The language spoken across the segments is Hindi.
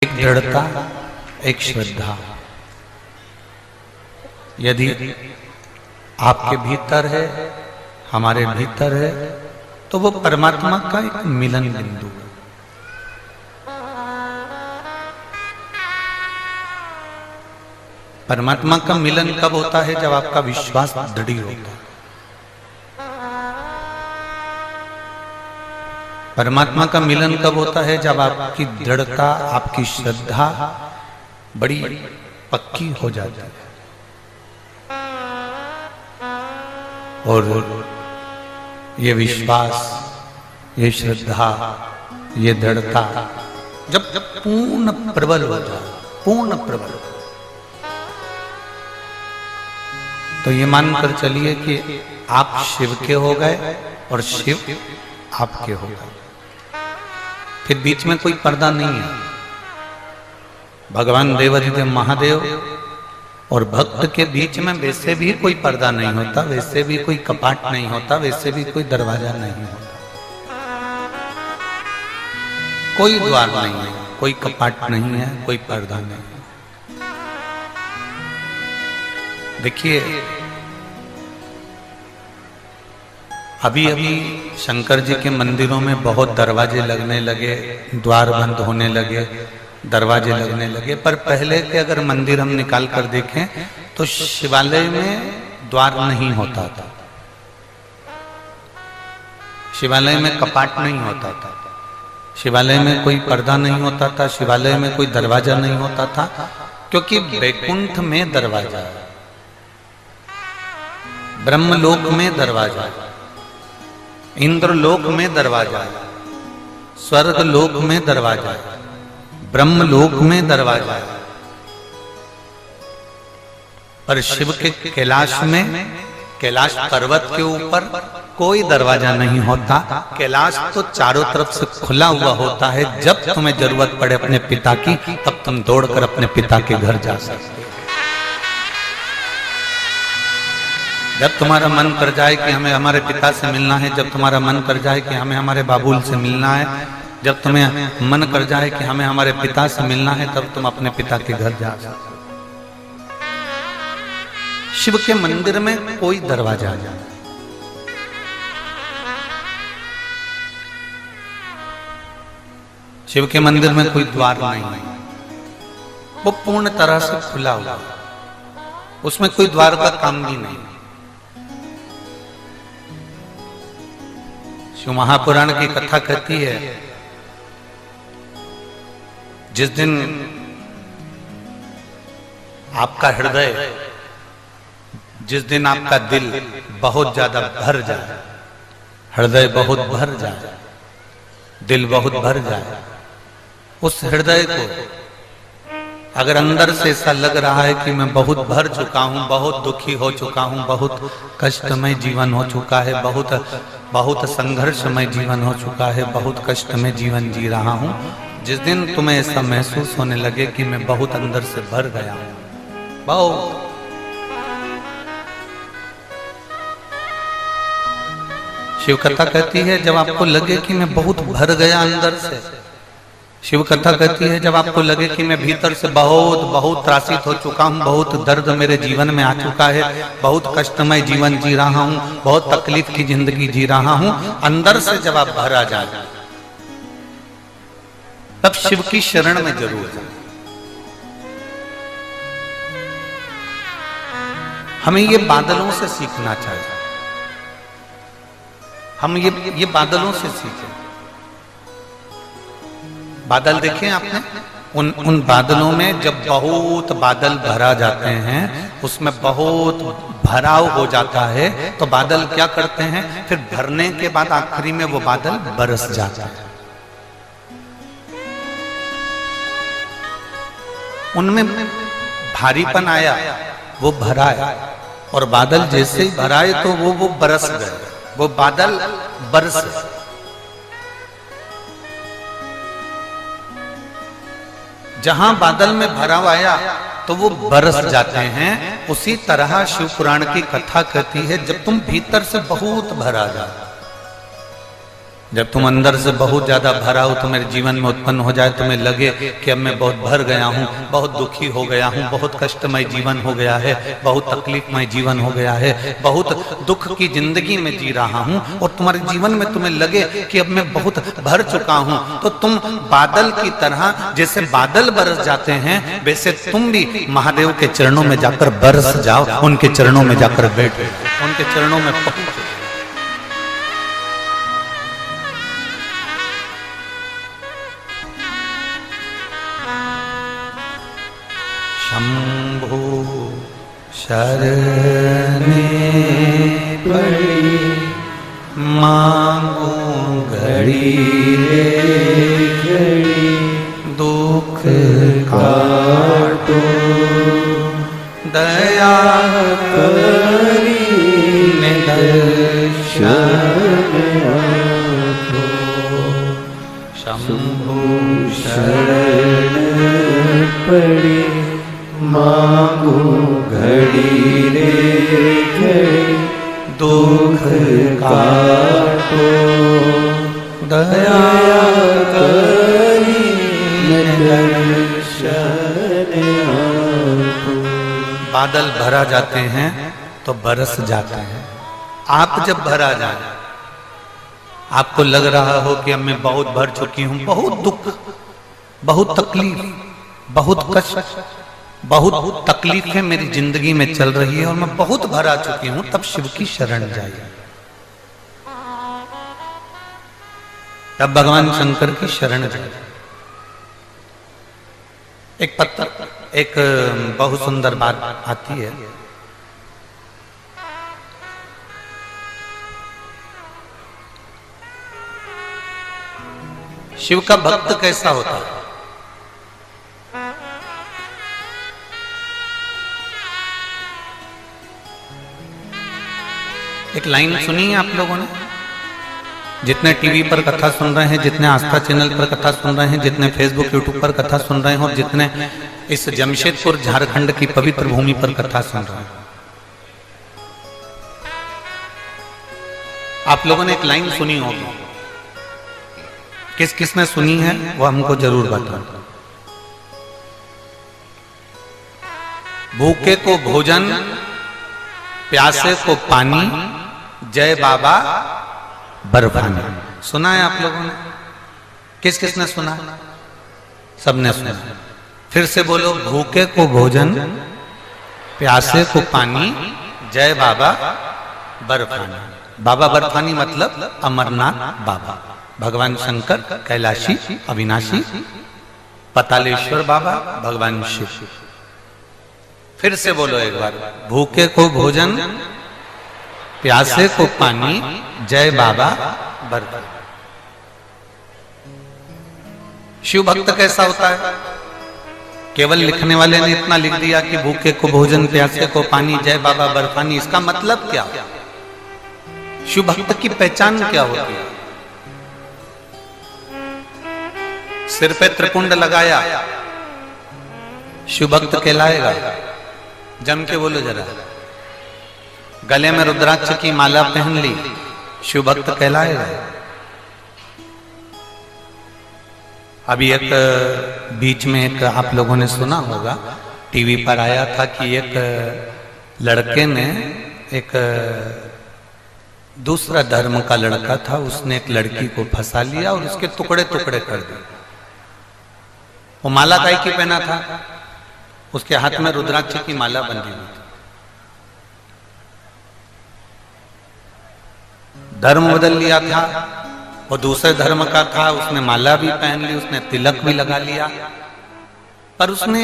एक दृढ़ता, एक श्रद्धा यदि आपके भीतर है, हमारे भीतर है, तो वो परमात्मा का एक मिलन बिंदु है। परमात्मा का मिलन कब होता है? जब आपका विश्वास दृढ़ होता है। परमात्मा का मिलन कब होता है? जब आपकी दृढ़ता, आपकी श्रद्धा बड़ी पक्की हो जाती है और ये विश्वास, ये श्रद्धा, ये दृढ़ता जब पूर्ण प्रबल हो जाए, पूर्ण प्रबल, तो ये मानकर चलिए कि आप शिव के हो गए और शिव आपके हो गए। फिर बीच में कोई पर्दा नहीं है। भगवान देवाधिदेव महादेव और भक्त के बीच में वैसे भी कोई पर्दा नहीं होता, वैसे भी कोई कपाट नहीं होता, वैसे भी कोई दरवाजा नहीं होता, कोई द्वार नहीं है, कोई कपाट नहीं है, कोई पर्दा नहीं है। देखिए, अभी अभी शंकर जी के मंदिरों में बहुत दरवाजे लगने लगे, द्वार बंद होने लगे, दरवाजे लगने लगे। पर पहले के अगर मंदिर हम निकाल कर देखें तो शिवालय में द्वार नहीं होता था, शिवालय में कपाट नहीं होता था, शिवालय में कोई पर्दा नहीं होता था, शिवालय में कोई दरवाजा नहीं होता था, क्योंकि वैकुंठ में दरवाजा है, ब्रह्मलोक में दरवाजा है, इंद्रलोक में दरवाजा है, स्वर्ग लोक में दरवाजा है, ब्रह्मलोक में दरवाजा है। पर शिव के कैलाश में, कैलाश पर्वत के ऊपर कोई दरवाजा नहीं होता। कैलाश तो चारों तरफ से खुला हुआ होता है। जब तुम्हें जरूरत पड़े अपने पिता की, तब तुम दौड़कर अपने पिता के घर जा सकते हो। जब तुम्हारा मन कर जाए कि हमें हमारे पिता से मिलना है, जब तुम्हारा मन कर जाए कि हमें हमारे बाबूल से मिलना है, जब तुम्हें मन कर जाए कि हमें हमारे पिता से मिलना है, तब तुम अपने पिता के घर जा सकते हो। शिव के मंदिर में कोई दरवाजा नहीं, शिव के मंदिर में कोई द्वार नहीं, वो पूर्ण तरह से खुला हुआ, उसमें कोई द्वार का काम भी नहीं। शिव महापुराण की कथा कहती है, जिस दिन आपका हृदय, जिस दिन आपका दिल बहुत ज्यादा भर जाए, हृदय बहुत भर जाए, दिल बहुत भर जाए, उस हृदय को अगर अंदर से ऐसा लग रहा है कि मैं बहुत भर चुका हूं, बहुत दुखी हो चुका हूं, बहुत कष्टमय जीवन हो चुका है, बहुत संघर्षमय जीवन हो चुका है, बहुत कष्टमय जीवन जी रहा हूं, जिस दिन तुम्हें ऐसा महसूस होने लगे कि मैं बहुत अंदर से भर गया हूं, बहुत, शिव कथा कहती है जब आपको लगे कि मैं बहुत भर गया अंदर से, शिव कथा कहती है जब आपको लगे कि मैं भीतर से बहुत त्रासित हो चुका हूं, बहुत दर्द मेरे जीवन में आ चुका है, बहुत कष्टमय जीवन जी रहा हूं, बहुत तकलीफ की जिंदगी जी रहा हूं, अंदर से जब आप भर आ जाए, तब शिव की शरण में जरूर जाए। हमें ये बादलों से सीखना चाहिए, हम ये बादलों से सीखें। बादल देखें आपने, उन बादलों में जब बहुत बादल भरा जाते हैं, उसमें बहुत भराव हो जाता है, तो बादल क्या करते हैं? फिर भरने के बाद आखिरी में वो बादल बरस जाता है। उनमें भारीपन आया, वो भराया, और बादल जैसे ही भराए तो वो बरस गए, वो बादल बरसे। जहां बादल में भराव आया तो वो बरस जाते हैं। उसी तरह शिव पुराण की कथा कहती है, जब तुम भीतर से बहुत भरा जाए, जब तुम अंदर से बहुत ज्यादा भरा हो, तुम्हारे जीवन में उत्पन्न हो जाए, तुम्हें लगे कि अब मैं बहुत भर गया हूँ, बहुत दुखी हो गया हूँ, बहुत कष्टमय जीवन हो गया है, बहुत तकलीफमय जीवन हो गया है, बहुत दुख की जिंदगी में जी रहा हूँ, और तुम्हारे जीवन में तुम्हें लगे कि अब मैं बहुत भर चुका हूँ, तो तुम बादल की तरह, जैसे बादल बरस जाते हैं, वैसे तुम भी महादेव के चरणों में जाकर बरस जाओ, उनके चरणों में जाकर बैठ, उनके चरणों में पहुंचो। शंभु शरणे पड़ी मांगू घड़ी रे घड़ी, दुख काटो दया करी दर्शन आपो। शंभु शरण पड़ी मांगू घड़ी रे घड़ी, दुख काटो दया करी दर्शन आपो। बादल भरा जाते हैं तो बरस जाते हैं। आप जब भरा जाए, आपको लग रहा हो कि अब मैं बहुत भर चुकी हूं, बहुत दुख, बहुत तकलीफ, बहुत कष्ट, बहुत तकलीफें मेरी जिंदगी में चल रही है और मैं बहुत भरा चुकी हूं, तब शिव की शरण जाइए, तब भगवान शंकर की शरण जाइए। एक बहुत सुंदर बात आती है। शिव का भक्त कैसा होता है? एक लाइन सुनी है आप लोगों ने? जितने टीवी पर कथा सुन रहे हैं, जितने आस्था चैनल पर कथा सुन रहे हैं, जितने फेसबुक यूट्यूब पर कथा सुन रहे हैं, और जितने इस जमशेदपुर झारखंड की पवित्र भूमि पर कथा सुन रहे हैं, आप लोगों ने एक लाइन सुनी होगी। किस किसने सुनी है वो हमको जरूर बताओ। भूखे को भोजन, प्यासे को पानी, जय बाबा बर्फानी। सुना है आप लोगों ने? किस किसने सुना? सबने सुना। फिर से बोलो, भूखे को भोजन, प्यासे को पानी, जय बाबा बर्फानी। बाबा बर्फानी मतलब अमरनाथ बाबा, भगवान शंकर कैलाशी अविनाशी, पतालेश्वर बाबा भगवान शिव। फिर से बोलो एक बार, भूखे को भोजन, प्यासे को पानी, जय बाबा बर्फानी। शिव भक्त कैसा होता है? केवल लिखने वाले ने इतना लिख दिया कि भूखे को भोजन, प्यासे को पानी, जय बाबा बर्फानी। इसका मतलब क्या? शिव भक्त की पहचान क्या होती है? सिर पे त्रिपुंड लगाया, शिव भक्त कहलाएगा? जम के बोलो जरा। गले में रुद्राक्ष की माला पहन ली, शिव भक्त कहलाएगा? अभी एक बीच में एक आप लोगों ने सुना होगा, टीवी पर आया था कि एक लड़के ने, एक दूसरा धर्म का लड़का था, उसने एक लड़की को फंसा लिया और उसके टुकड़े टुकड़े कर दिए। वो माला काय की पहना था? उसके हाथ में रुद्राक्ष की माला बंधी हुई थी। धर्म बदल लिया था, वो दूसरे धर्म का था, उसने माला भी पहन ली, उसने तिलक भी लगा लिया, पर उसने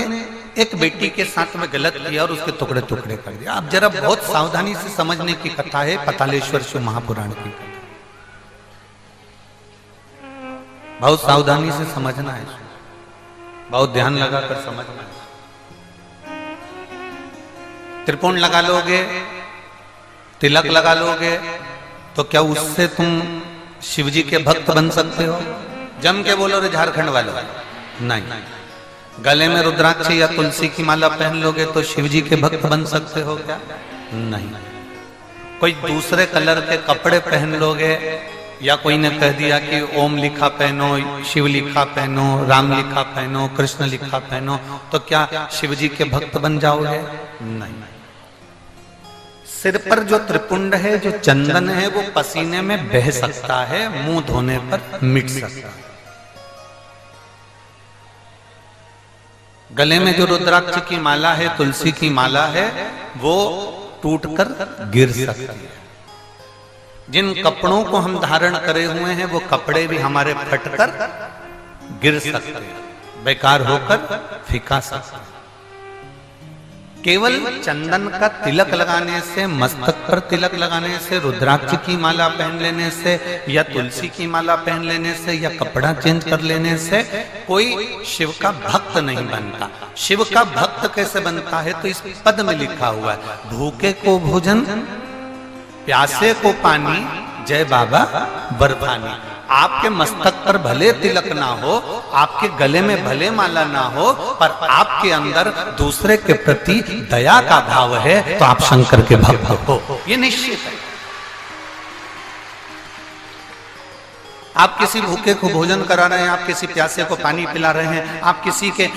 एक बेटी के साथ में गलत किया और उसके टुकड़े टुकड़े कर दिया। आप जरा बहुत सावधानी से समझने की कथा है, पतालेश्वर शिव महापुराण की कथा, बहुत सावधानी से समझना है, बहुत ध्यान लगाकर समझना है। त्रिपुंड लगा लोगे, तिलक लगा लोगे, तो क्या उससे तुम शिवजी के भक्त बन सकते हो? जम के बोलो रे झारखंड वालों, नहीं। गले में रुद्राक्ष या तुलसी की माला पहन लोगे तो शिवजी के भक्त बन सकते हो क्या? नहीं। कोई दूसरे कलर के कपड़े पहन लोगे या कोई ने कह दिया कि ओम लिखा पहनो, शिव लिखा पहनो, राम लिखा पहनो, कृष्ण लिखा पहनो, तो क्या शिव जी के भक्त बन जाओगे? नहीं। सिर पर जो त्रिपुंड है, जो चंदन है, वो पसीने में बह सकता है, मुंह धोने पर मिट सकता है। गले में जो रुद्राक्ष की माला है, तुलसी की माला है, वो टूटकर गिर सकती है। जिन कपड़ों को हम धारण करे हुए हैं, वो कपड़े भी हमारे फटकर गिर सकते हैं, बेकार होकर फिका सकते हैं। केवल चंदन का तिलक लगाने से, मस्तक पर तिलक लगाने से, रुद्राक्ष की माला पहन लेने से, या तुलसी की माला पहन लेने से, या कपड़ा चेंज कर लेने से कोई शिव का भक्त नहीं बनता। शिव का भक्त कैसे बनता है? तो इस पद में लिखा हुआ है, भूखे को भोजन, प्यासे को पानी, जय बाबा बर्फानी। आपके मस्तक पर भले तिलक ना हो, आपके गले में भले माला ना हो, पर आपके अंदर दूसरे के प्रति दया का भाव है, तो आप शंकर के भक्त हो, ये निश्चित है। आप किसी भूखे को भोजन करा रहे हैं, आप किसी प्यासे को पानी पिला रहे हैं, आप किसी के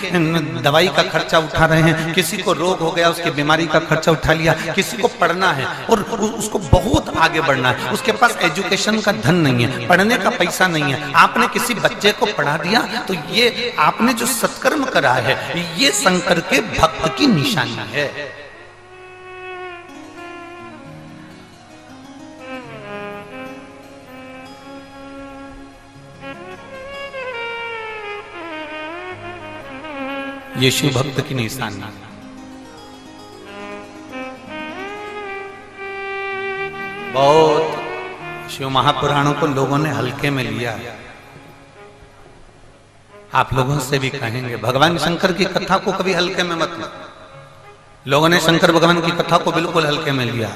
दवाई का खर्चा उठा रहे हैं, किसी को रोग हो गया उसकी बीमारी का खर्चा उठा लिया, किसी को पढ़ना है और उसको बहुत आगे बढ़ना है, उसके पास एजुकेशन का धन नहीं है, पढ़ने का पैसा नहीं है, आपने किसी बच्चे को पढ़ा दिया, तो ये आपने जो सत्कर्म करा है, ये शंकर के भक्त की निशानी है। ये शिव भक्त की निशानी। बहुत शिव महापुराणों को लोगों ने हल्के में लिया। आप लोगों से भी कहेंगे, भगवान शंकर की कथा को कभी हल्के में मत लो। लोगों ने शंकर भगवान की कथा को बिल्कुल हल्के में लिया,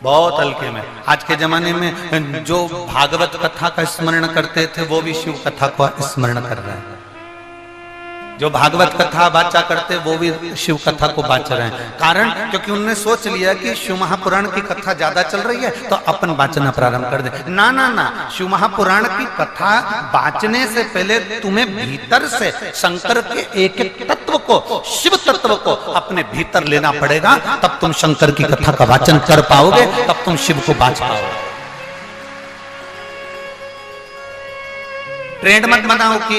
बहुत हल्के में। आज के जमाने में जो भागवत कथा का स्मरण करते थे, वो भी शिव कथा को स्मरण कर रहे हैं। जो भागवत कथा बाचा करते, वो भी शिव कथा को बाच रहे हैं। कारण, क्योंकि उन्होंने सोच लिया कि शिव महापुराण की कथा ज्यादा चल रही है, तो अपन बाचना प्रारंभ कर दे। ना ना ना, शिव महापुराण की कथा बाचने से पहले तुम्हें भीतर से शंकर के एक एक तत्व को, शिव तत्व को अपने भीतर लेना पड़ेगा, तब तुम शंकर की कथा का वाचन कर पाओगे, तब तुम शिव को बाच पाओगे। ट्रेंड मत बनाओ कि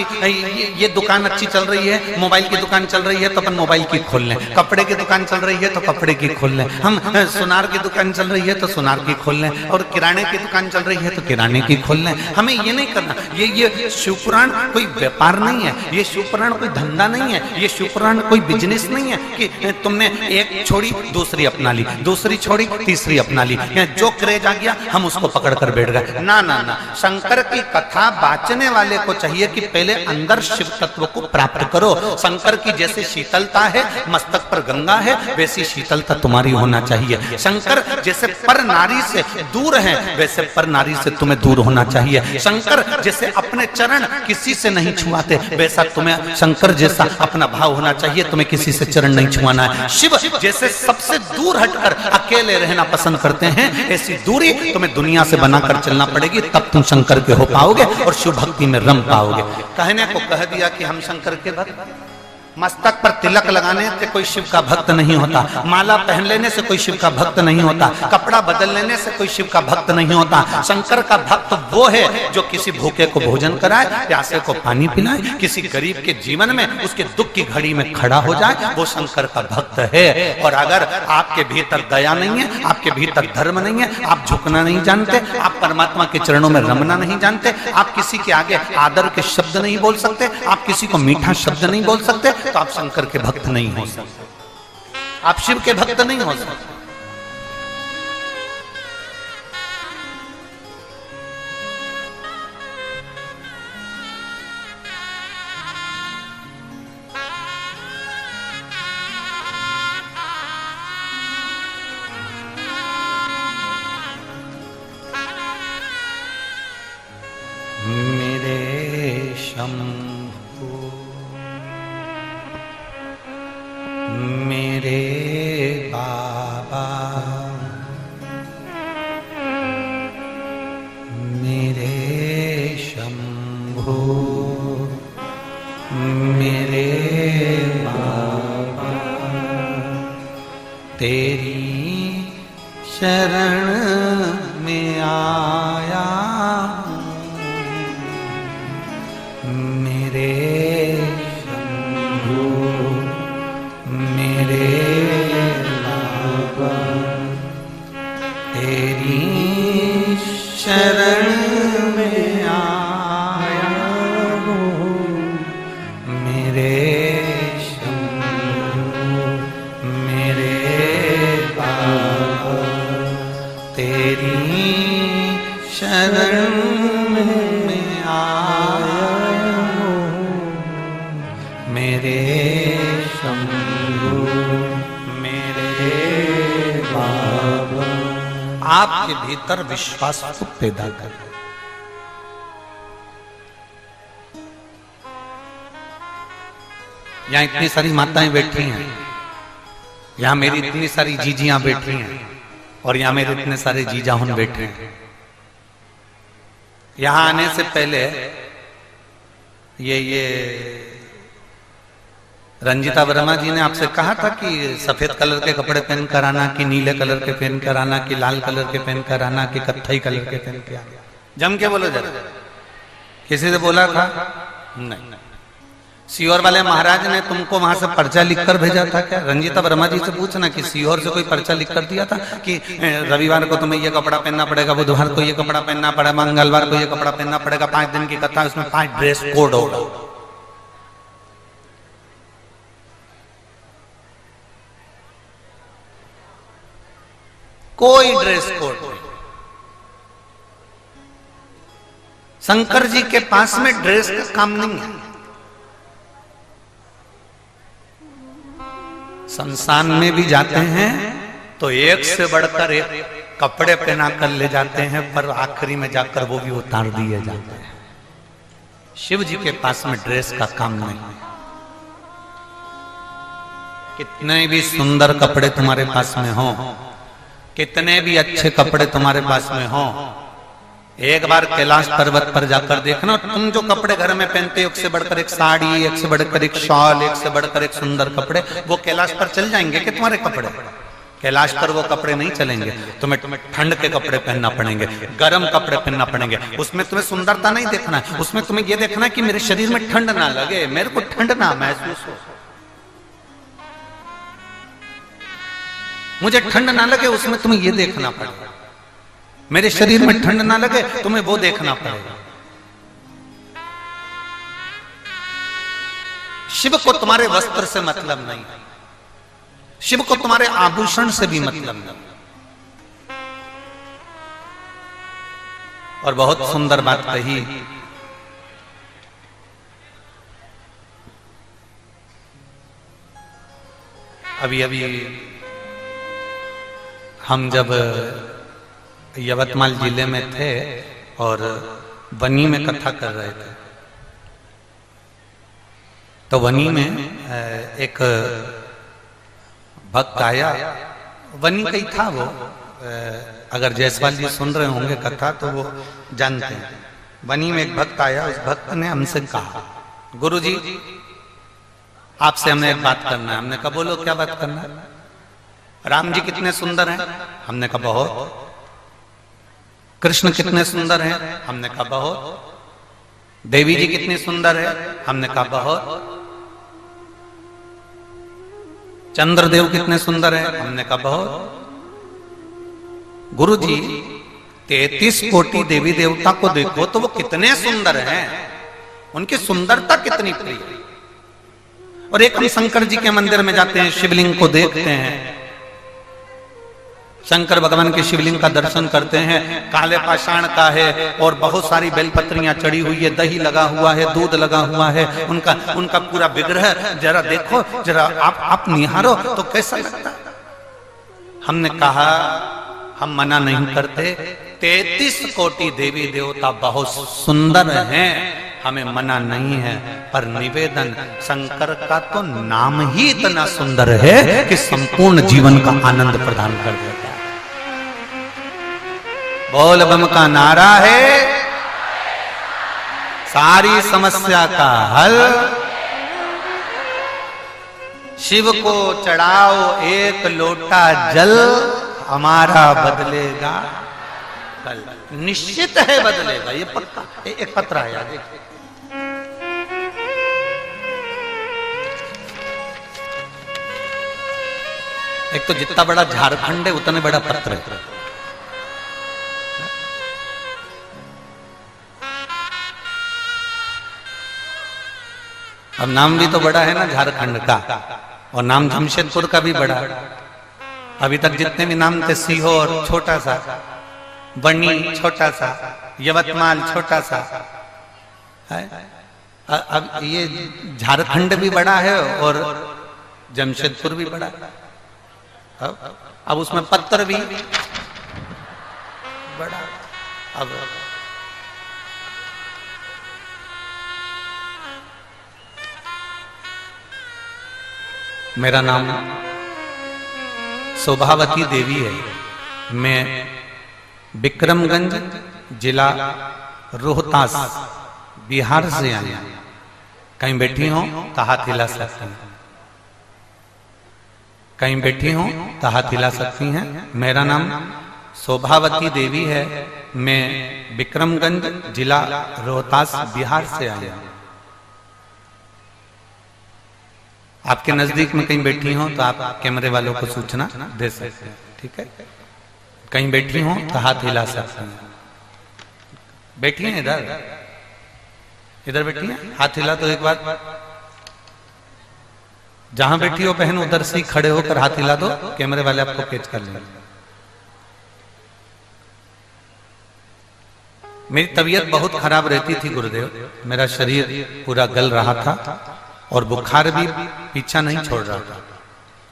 ये दुकान अच्छी चल रही है, मोबाइल की दुकान चल रही है तो अपन मोबाइल की खोल लें, कपड़े की दुकान चल रही है तो कपड़े की खोल लें, हम सुनार की दुकान चल रही है तो सुनार की खोल लें, और किराने की दुकान चल रही है तो किराने की खोल लें। हमें ये नहीं करना। ये शिवपुराण कोई व्यापार नहीं है, ये शिवपुराण कोई धंधा नहीं है, ये शिवपुराण कोई बिजनेस नहीं है कि तुमने एक छोड़ी दूसरी अपना ली, दूसरी छोड़ी तीसरी अपना ली, जो क्रेज आ गया हम उसको पकड़ कर बैठ गए। ना ना ना, शंकर की कथा बाचने वाले को चाहिए कि पहले अंदर शिव तत्व को प्राप्त करो। शंकर की जैसे शीतलता है, मस्तक पर गंगा है, वैसी शीतलता तुम्हारी होना चाहिए। शंकर जैसे पर नारी से दूर है, वैसे पर नारी से तुम्हें दूर होना चाहिए। शंकर जैसे अपने चरण किसी से नहीं छुआते, वैसा तुम्हें शंकर जैसा अपना भाव होना चाहिए, तुम्हें किसी से चरण नहीं छुआना है। शिव जैसे सबसे दूर हटकर अकेले रहना पसंद करते हैं, ऐसी दूरी तुम्हें दुनिया से बनाकर चलना पड़ेगी, तब तुम शंकर के हो पाओगे और शिव भक्ति में रम पाओगे। कहने को कह दिया कि हम शंकर के भक्त। मस्तक पर तिलक लगाने से कोई शिव का भक्त नहीं होता, माला पहन लेने से कोई शिव का भक्त नहीं होता, कपड़ा बदल लेने से कोई शिव का भक्त नहीं होता। शंकर का भक्त वो है जो किसी भूखे को भोजन कराए, प्यासे को पानी पिलाए, किसी गरीब के जीवन में उसके दुख की घड़ी में खड़ा हो जाए, वो शंकर का भक्त है। और अगर आपके भीतर दया नहीं है, आपके भीतर धर्म नहीं है, आप झुकना नहीं जानते, आप परमात्मा के चरणों में रमना नहीं जानते, आप किसी के आगे आदर के शब्द नहीं बोल सकते, आप किसी को मीठा शब्द नहीं बोल सकते, तो आप शंकर के भक्त नहीं हो सकते, आप शिव के भक्त नहीं हो सकते। मेरे शंभु मेरे बाबा मेरे तेरी शरण में आया मेरे शंभू मेरे बाबा, तेरी शरण में आया मेरे शंभू मेरे बाबा, तेरी शरण में आया मेरे शंभू मेरे बाबा। आपके भीतर विश्वास को पैदा कर। यहाँ इतनी सारी माताएं बैठी हैं, यहाँ मेरी इतनी सारी जीजियां बैठी हैं और यहाँ मेरे इतने सारे जीजाहुन बैठे हैं। यहाँ आने से पहले ये रंजिता वर्मा जी ने आपसे कहा था कि सफेद कलर के कपड़े पहन कर आना, कि नीले कलर के पहन कर आना, कि लाल कलर के पहन कर आना, कि कत्थई कलर के पहन के आना। जम के बोलो जरा, किसी से बोला था? नहीं। सीहोर वाले महाराज ने तुमको वहां से पर्चा लिखकर भेजा था क्या? रंजिता वर्मा जी से पूछना कि सीहोर से कोई पर्चा लिखकर दिया था कि रविवार को तुम्हें ये कपड़ा पहनना पड़ेगा, बुधवार को ये कपड़ा पहनना पड़ेगा, मंगलवार को ये कपड़ा पहनना पड़ेगा, 5 दिन की कथा, उसमें 5 ड्रेस कोड होगा। कोई ड्रेस कोड नहीं। शंकर जी के पास में ड्रेस का काम नहीं है। संसान में भी जाते हैं तो एक से बढ़कर एक कपड़े पहना कर ले जाते हैं, पर आखिरी में जाकर वो भी उतार दिए जाते हैं। शिव जी के पास में ड्रेस का काम नहीं है। कितने भी सुंदर कपड़े तुम्हारे पास में हो, कितने भी अच्छे कपड़े तुम्हारे पास में हो, एक बार कैलाश पर्वत पर जाकर देखना, तुम जो कपड़े घर में पहनते हो, एक से बढ़कर एक साड़ी, एक से बढ़कर एक शॉल, एक से बढ़कर एक सुंदर कपड़े, वो कैलाश पर चल जाएंगे कि तुम्हारे कपड़े? कैलाश पर वो कपड़े नहीं चलेंगे। तुम्हें ठंड के कपड़े पहनना पड़ेंगे, गर्म कपड़े पहनना पड़ेंगे। उसमें तुम्हें सुंदरता नहीं देखना है, उसमें तुम्हें ये देखना है कि मेरे शरीर में ठंड ना लगे, मेरे को ठंड ना महसूस हो, मुझे ठंड ना लगे, उसमें तुम्हें ये देखना पड़ेगा। मेरे शरीर में ठंड ना लगे, तुम्हें वो देखना पड़ेगा। शिव को तुम्हारे वस्त्र से मतलब नहीं, शिव को तुम्हारे आभूषण से भी मतलब नहीं। और बहुत सुंदर बात कही, अभी अभी हम जब यवतमाल जिले में थे और वनी में कथा कर रहे थे, तो वनी में एक भक्त आया, वनी का ही था वो। अगर जायसवाल जी सुन रहे होंगे कथा तो वो जानते हैं। वनी में एक भक्त आया, उस भक्त ने हमसे कहा, गुरुजी आपसे हमने एक बात करना है। हमने कहा बोलो क्या बात करना है? राम जी कितने सुंदर हैं? हमने कहा बहुत। कृष्ण कितने सुंदर हैं? हमने कहा बहुत। देवी जी कितनी सुंदर है? हमने कहा बहुत। चंद्रदेव कितने सुंदर हैं? हमने कहा बहुत। गुरु जी 33 कोटि देवी देवता को देखो तो वो कितने सुंदर हैं, उनकी सुंदरता कितनी प्रिय। और एक हम शंकर जी के मंदिर में जाते हैं, शिवलिंग को देखते हैं, शंकर भगवान के शिवलिंग का दर्शन करते हैं, काले पाषाण का है और बहुत सारी बेलपत्रियां चढ़ी हुई है, दही लगा हुआ है, दूध लगा हुआ है, उनका पूरा विग्रह जरा देखो, जरा आप निहारो तो कैसा लगता है। हमने कहा हम मना नहीं करते, 33 कोटि देवी देवता बहुत सुंदर हैं, हमें मना नहीं है, पर निवेदन शंकर का तो नाम ही इतना सुंदर है कि संपूर्ण जीवन का आनंद प्रदान कर देता है। बोल बम का नारा है, सारी समस्या का हल शिव को चढ़ाओ एक लोटा जल, हमारा बदलेगा कल। निश्चित है बदलेगा, ये पक्का। एक पत्र आया देखिए, एक तो जितना बड़ा झारखंड है उतने बड़ा पत्र है। अब नाम भी तो बड़ा है ना झारखंड का, और नाम जमशेदपुर का भी बड़ा। अभी तक जितने भी नाम थे, सीहोर छोटा सा, बनी छोटा सा, यवतमाल छोटा सा है। अब ये झारखंड भी बड़ा है और जमशेदपुर भी बड़ा है। अब उसमें पत्थर भी बड़ा। अब मेरा नाम शोभावती देवी है। मैं विक्रमगंज जिला रोहतास बिहार से आई। कहीं बैठी हो तो हाथ हिला सकती हैं, कहीं बैठी हो तो हाथ हिला सकती हैं। मेरा नाम शोभावती देवी है। मैं विक्रमगंज जिला रोहतास बिहार से आई हूं। आपके नजदीक में कहीं बैठी हो तो आप कैमरे वालों को सूचना दे सकते हैं, ठीक है। कहीं बैठी हो तो हाथ हिला सकते हैं। बैठी हैं इधर, इधर बैठी हैं, हाथ हिला तो एक बार। जहां बैठी हो बहन उधर से खड़े होकर हाथ हिला दो, कैमरे वाले आपको कैच कर लेंगे। मेरी तबीयत बहुत खराब रहती थी गुरुदेव, मेरा शरीर पूरा गल रहा था और बुखार भी पीछा नहीं छोड़ रहा था।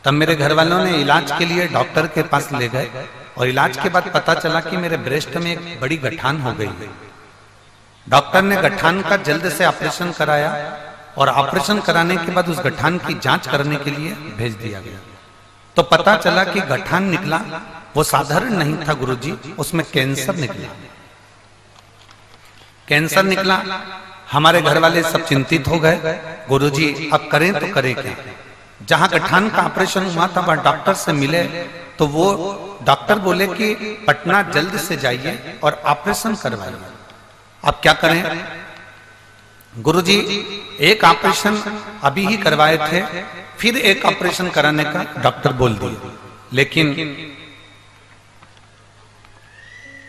तब मेरे घर वालों ने इलाज के लिए डॉक्टर के पास ले गए और इलाज के बाद पता चला कि मेरे ब्रेस्ट में एक बड़ी गठान हो गई। डॉक्टर ने गठान का जल्द से ऑपरेशन कराया और ऑपरेशन कराने के बाद उस गठान की जांच करने के लिए भेज दिया गया। तो पता चला कि गठान निकला वो साधारण नहीं था गुरुजी, उसमें कैंसर निकला। कैंसर निकला। हमारे घर वाले सब चिंतित हो गए, गुरुजी अब करें तो करें क्या। जहां गठान का ऑपरेशन हुआ था वहां डॉक्टर से मिले तो वो डॉक्टर बोले कि पटना जल्द से जाइए और ऑपरेशन करवाइए। अब क्या करें गुरुजी, एक ऑपरेशन अभी ही करवाए थे, फिर एक ऑपरेशन कराने का डॉक्टर बोल दिए। लेकिन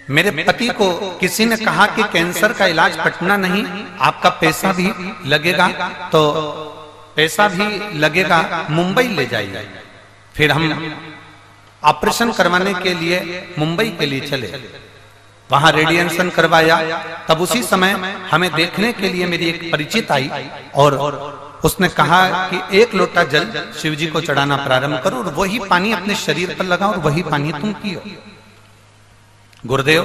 मेरे पति को किसी ने कहा कि कैंसर का इलाज पटना नहीं, आपका पैसा भी लगेगा, तो पैसा भी लगेगा, मुंबई ले जाइए। फिर हम ऑपरेशन करवाने के लिए मुंबई के लिए चले। वहां रेडिएशन करवाया। तब उसी समय हमें देखने के लिए मेरी एक परिचित आई और उसने कहा कि एक लोटा जल शिव जी को चढ़ाना प्रारंभ करो और वही पानी अपने शरीर पर लगाओ और वही पानी तुम पियो। गुरुदेव,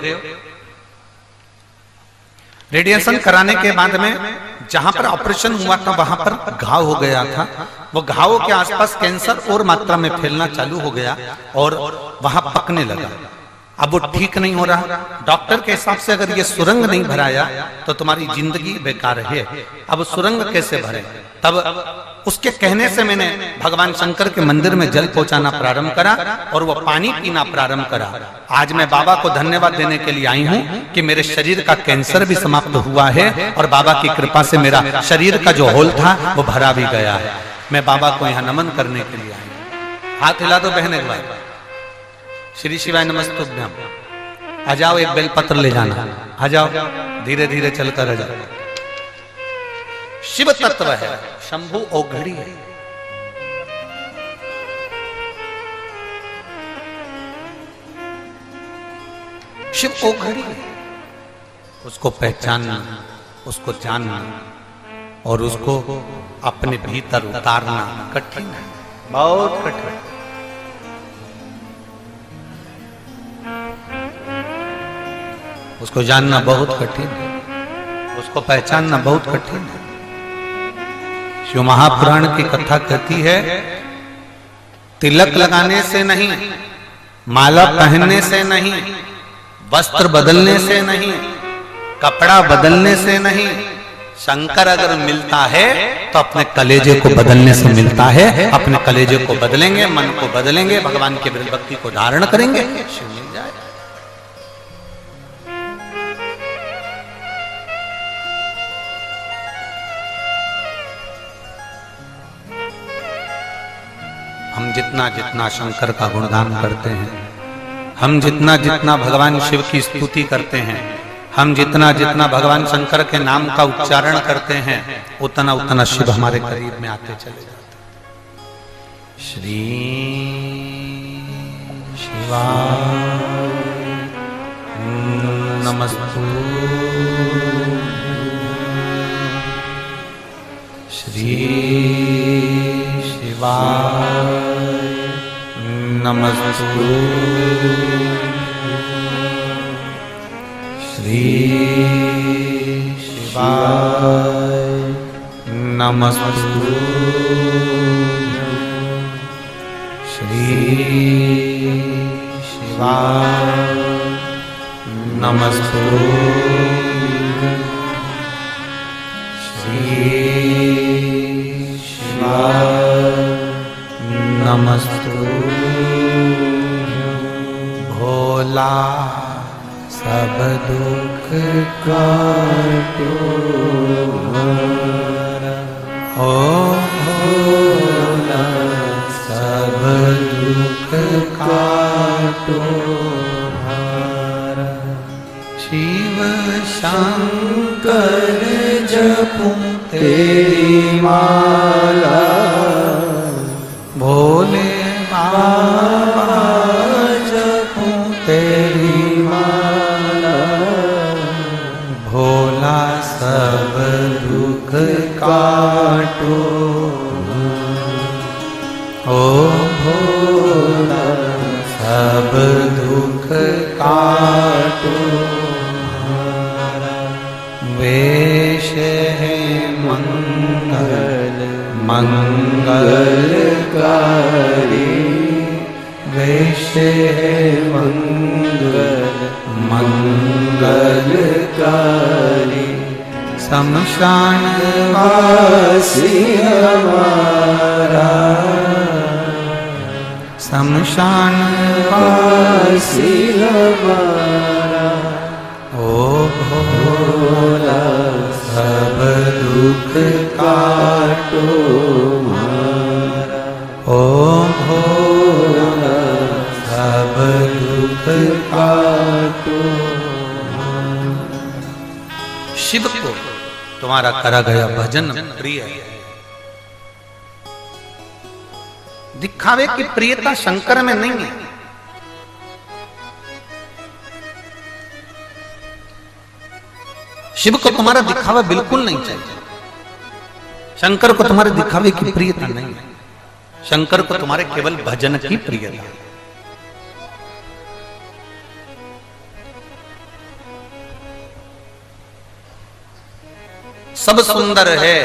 रेडिएशन कराने के बाद में जहां पर ऑपरेशन हुआ था वहां पर घाव हो गया था। वो घावों के आसपास कैंसर और मात्रा में फैलना चालू हो गया और वहां पकने लगा। अब वो ठीक नहीं हो रहा। डॉक्टर के हिसाब से अगर ये सुरंग नहीं भराया तो तुम्हारी जिंदगी बेकार है। अब सुरंग कैसे भरे? तब उसके कहने से मैंने भगवान शंकर के मंदिर में जल पहुंचाना प्रारंभ करा और वो पानी पीना प्रारंभ करा। आज मैं बाबा को धन्यवाद देने के लिए आई हूं कि मेरे शरीर का कैंसर भी समाप्त हुआ है और बाबा की कृपा से मेरा शरीर का जो होल था वो भरा भी गया है। मैं बाबा को यहाँ नमन करने के लिए आई हूं। हाथ हिला दो बहन एक बार। श्री शिवाय नमस्तुभ्यम। आ जाओ, एक बेलपत्र ले जाना। आ जाओ, धीरे धीरे चलकर आ जाओ। शिव तत्व है, शंभु औघड़ी है। शिव औघड़ी है। उसको पहचानना, उसको जानना और उसको अपने भीतर उतारना कठिन है, बहुत कठिन। उसको जानना बहुत कठिन है, उसको पहचानना बहुत कठिन है। शिव महापुराण की कथा कहती है, तिलक लगाने से नहीं, माला पहनने से नहीं, वस्त्र बदलने से नहीं, कपड़ा बदलने से नहीं, शंकर अगर मिलता है तो अपने कलेजे को बदलने से मिलता है। अपने कलेजे को बदलेंगे, मन को बदलेंगे, भगवान के भक्ति को धारण करेंगे, शिव मिल जाए। हम जितना जितना शंकर का गुणगान करते हैं, हम जितना जितना भगवान शिव की स्तुति करते हैं, हम जितना जितना भगवान शंकर के नाम का उच्चारण करते हैं, उतना उतना शिव हमारे करीब में आते चले जाते। श्री शिवाय नमस्तु, श्री शिवाय नमस्तु, श्री शिवाय नमस्तु, श्री शिवाय नमस्तु, श्री शिवाय नमस्तु। भोला सब दुख काटो हमारा, ओ भोला सब दुख काटो हमारा। शिव शंकर जपूं तेरी माला, भोले बाबा जपूं तेरी माला, भोला सब दुख काटो, ओ भोला सब दुख काटो हमारा। वेश है मंगल मंगलकारी, वेश है मंगल मंगलकारी, शमशान वासी हमारा, शमशान वासी हमारा, ओ भोला सब दुख काटो हमारा, ओ भोला सब दुख काटो हमारा। शिव को तुम्हारा करा गया भजन प्रिय है। दिखावे की प्रियता शंकर में नहीं है। शिव को तुम्हारा दिखावा बिल्कुल नहीं चाहिए। शंकर को तुम्हारे दिखावे की प्रियता नहीं है। शंकर को तुम्हारे केवल भजन की प्रियता है। सब सुंदर है,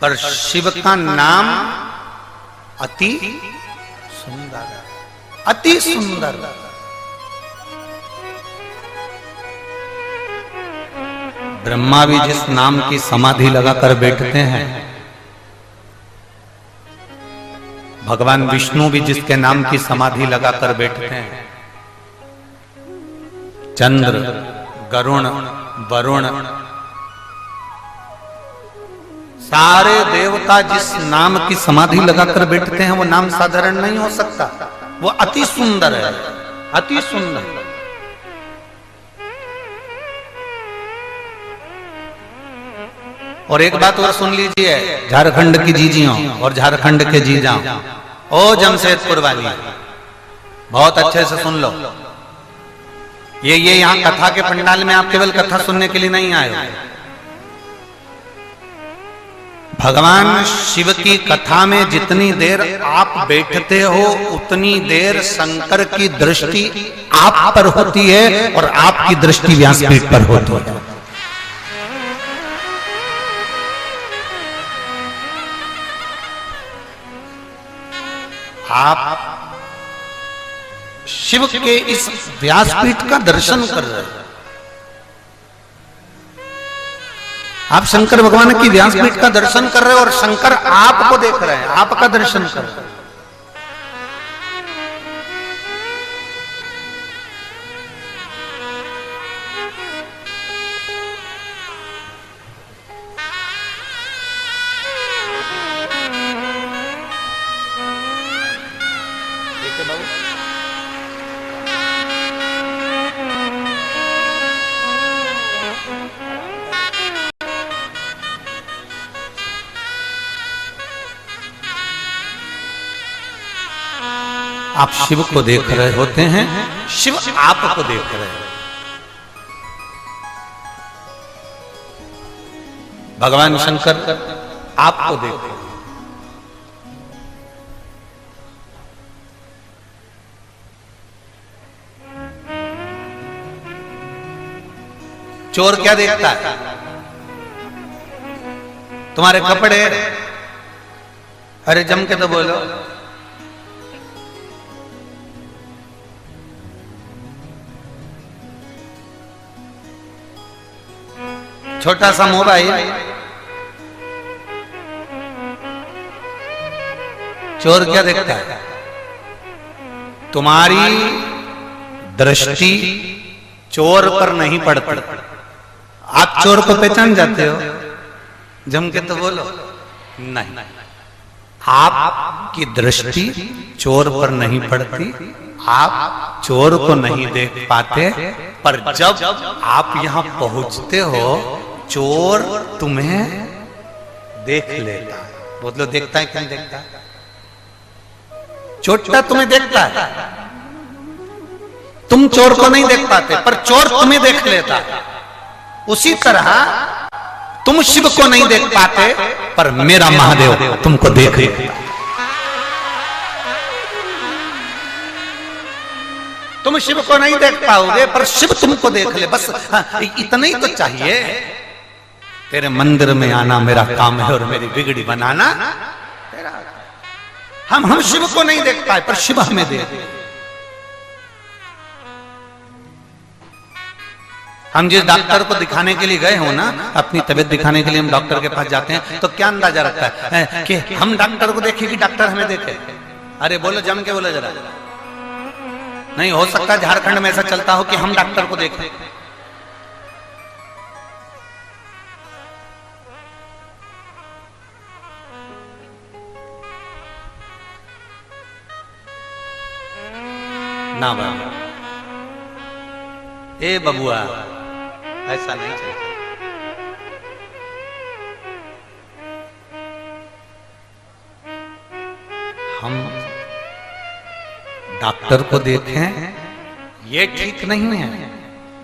पर शिव का नाम अति सुंदर, अति सुंदर। ब्रह्मा भी जिस नाम की समाधि लगाकर बैठते हैं, भगवान विष्णु भी जिसके नाम की समाधि लगाकर बैठते हैं, चंद्र, गरुण, वरुण, सारे देवता जिस नाम की समाधि लगाकर बैठते हैं, वो नाम साधारण नहीं हो सकता, वो अति सुंदर है, अति सुंदर। और एक बात और सुन लीजिए, झारखंड की जीजियों और झारखंड के जीजाओं, ओ जमशेदपुर वाली, बहुत अच्छे से सुन लो। ये यहाँ कथा के पंडाल में आप केवल कथा सुनने के लिए नहीं आए हो। भगवान शिव की कथा में जितनी देर आप बैठते हो, उतनी देर शंकर की दृष्टि आप पर होती है और आपकी दृष्टि व्यासपीठ पर होती है। आप शिव के इस व्यासपीठ का दर्शन कर रहे हैं। आप शंकर भगवान की व्यासपीठ का दर्शन कर रहे हो और शंकर आपको देख रहे हैं, आपका दर्शन कर रहे हैं। आप शिव को देख रहे होते हैं, शिव आपको देख रहे हैं। भगवान शंकर आपको देख रहे हैं। चोर क्या देखता है? तुम्हारे कपड़े। अरे जम के तो बोलो। छोटा सा मोबाइल। चोर क्या देखता है? तुम्हारी दृष्टि चोर पर नहीं पड़ती। आप चोर को पहचान जाते हो? जम के तो बोलो। नहीं, आपकी दृष्टि चोर पर नहीं पड़ती, आप चोर को नहीं देख पाते। पर जब आप यहां पहुंचते हो, चोर तुम्हें देख लेता है। बोलो, देखता है? क्या देखता है? चोटा तुम्हें देखता है, तुम चोर को नहीं देख पाते, पर चोर तुम्हें देख लेता है। उसी तरह तुम शिव को नहीं देख पाते, पर मेरा महादेव तुमको देख लेता है। तुम शिव को नहीं देख पाओगे, पर शिव तुमको देख ले। बस इतना ही तो चाहिए। तेरे मंदिर में आना मेरा काम है और मेरी बिगड़ी बनाना तेरा। हम शिव को नहीं देख पाए, पर शिव हमें देख। हम जिस डॉक्टर को दिखाने के लिए गए हो ना, अपनी तबीयत दिखाने के लिए हम डॉक्टर के पास जाते हैं, तो क्या अंदाजा रखता है कि हम डॉक्टर को देखें कि डॉक्टर हमें देखे? अरे बोलो, जम के बोलो जरा। नहीं हो सकता झारखंड में ऐसा चलता हो कि हम डॉक्टर को देखें। ना बाबा, ए बबुआ, ऐसा नहीं चलता। हम डॉक्टर को देखें ये ठीक नहीं है।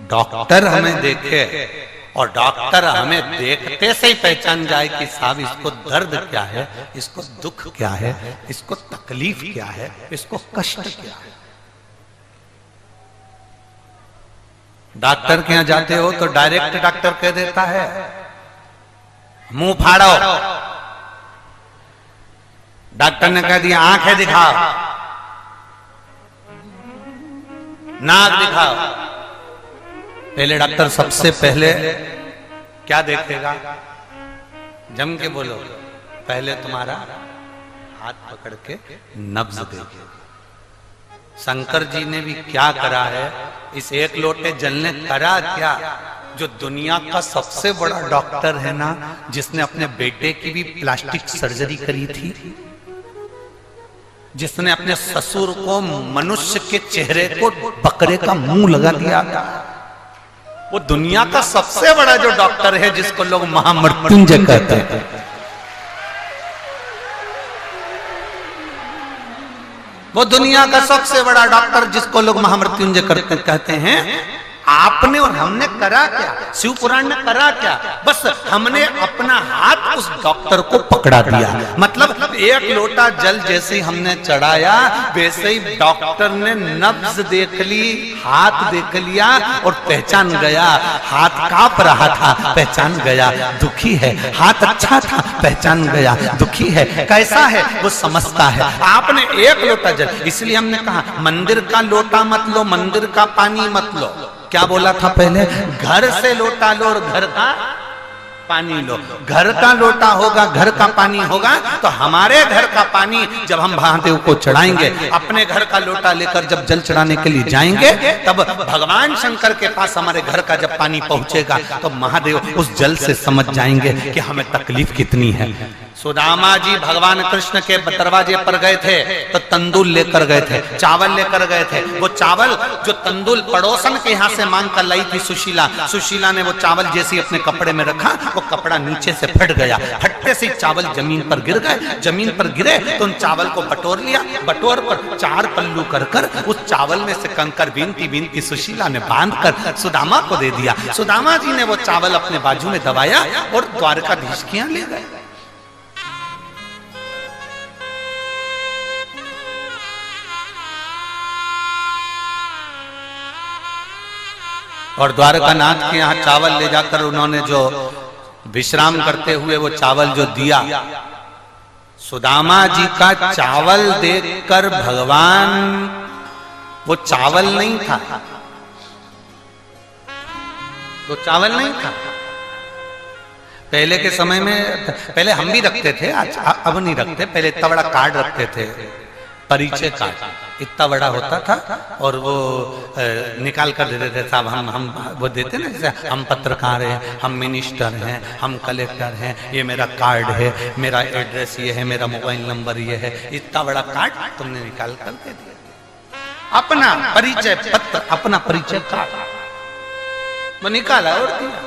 डॉक्टर हमें देखे और डॉक्टर हमें देखते से ही पहचान जाए कि साहब इसको दर्द क्या है, इसको दुख क्या है, इसको तकलीफ क्या है, इसको कष्ट क्या है। डॉक्टर के यहां जाते हो तो डायरेक्ट डॉक्टर कह देता है मुंह फाड़ो। डॉक्टर ने कह दिया आंखें दिखाओ, नाक दिखाओ। पहले डॉक्टर सबसे पहले क्या देखेगा? जम के बोलो। पहले तुम्हारा हाथ पकड़ के नब्ज देखेगा। शंकर जी ने भी क्या करा है? इस एक लोटे जल ने करा क्या? जो दुनिया का सबसे बड़ा डॉक्टर है ना, जिसने अपने बेटे की भी प्लास्टिक सर्जरी करी थी, जिसने अपने ससुर को मनुष्य के चेहरे को बकरे का मुंह लगा दिया था, वो दुनिया का सबसे बड़ा जो डॉक्टर है, जिसको लोग महामृत्युंजय कहते हैं। वो दुनिया का सबसे बड़ा डॉक्टर जिसको लोग महामृत्युंजय कहते हैं, आपने और हमने करा क्या? शिव पुराण ने करा क्या? बस हमने अपना हाथ उस डॉक्टर को पकड़ा दिया। मतलब एक लोटा जल जैसे हमने चढ़ाया, वैसे ही डॉक्टर ने नब्ज देख ली, हाथ देख लिया और पहचान गया। हाथ कांप रहा था, पहचान गया दुखी है। हाथ अच्छा था, पहचान गया दुखी है। कैसा है वो समझता है। आपने एक लोटा जल, इसलिए हमने कहा मंदिर का लोटा मत लो, मंदिर का पानी मत लो। क्या बोला था पहले? घर से लोटा लो और घर का पानी लो। घर का लोटा होगा, घर का पानी होगा, तो हमारे घर का पानी जब हम महादेव को चढ़ाएंगे, अपने घर का लोटा लेकर जब जल चढ़ाने के लिए जाएंगे, तब भगवान शंकर के पास हमारे घर का जब पानी पहुंचेगा तो महादेव उस जल से समझ जाएंगे कि हमें तकलीफ कितनी है। सुदामा जी भगवान कृष्ण के दरवाजे पर गए थे तो तंदूल लेकर गए थे, चावल लेकर गए थे। वो चावल जो तंदूल पड़ोसन के यहाँ से मांग कर लाई थी सुशीला, सुशीला ने वो चावल जैसे अपने कपड़े में रखा, वो कपड़ा नीचे से फट गया। फटते से चावल जमीन पर गिर गए। जमीन पर गिरे तो उन चावल को बटोर लिया, बटोर पर 4 पल्लू कर कर उस चावल में से कंकर बीनती बीनती सुशीला ने बांध कर सुदामा को दे दिया। सुदामा जी ने वो चावल अपने बाजू में दबाया और द्वारकाधीश के यहाँ ले गए। और द्वारकानाथ के यहाँ चावल ले जाकर उन्होंने जो विश्राम करते हुए वो चावल जो दिया, सुदामा जी का चावल देखकर भगवान, वो चावल नहीं था, वो चावल नहीं था। पहले के समय में, पहले हम भी रखते थे, अब नहीं रखते, पहले इतना बड़ा कार्ड रखते थे, परिचय कार्ड इतना बड़ा होता था, और वो निकाल कर देते थे साहब, हम वो देते ना, जैसे हम पत्रकार हैं, हम मिनिस्टर हैं, हम कलेक्टर हैं, ये मेरा कार्ड है, मेरा एड्रेस ये है, मेरा मोबाइल नंबर ये है। इतना बड़ा कार्ड तुमने निकाल कर दे दिया, अपना परिचय पत्र, अपना परिचय कार्ड वो निकाला और दिया,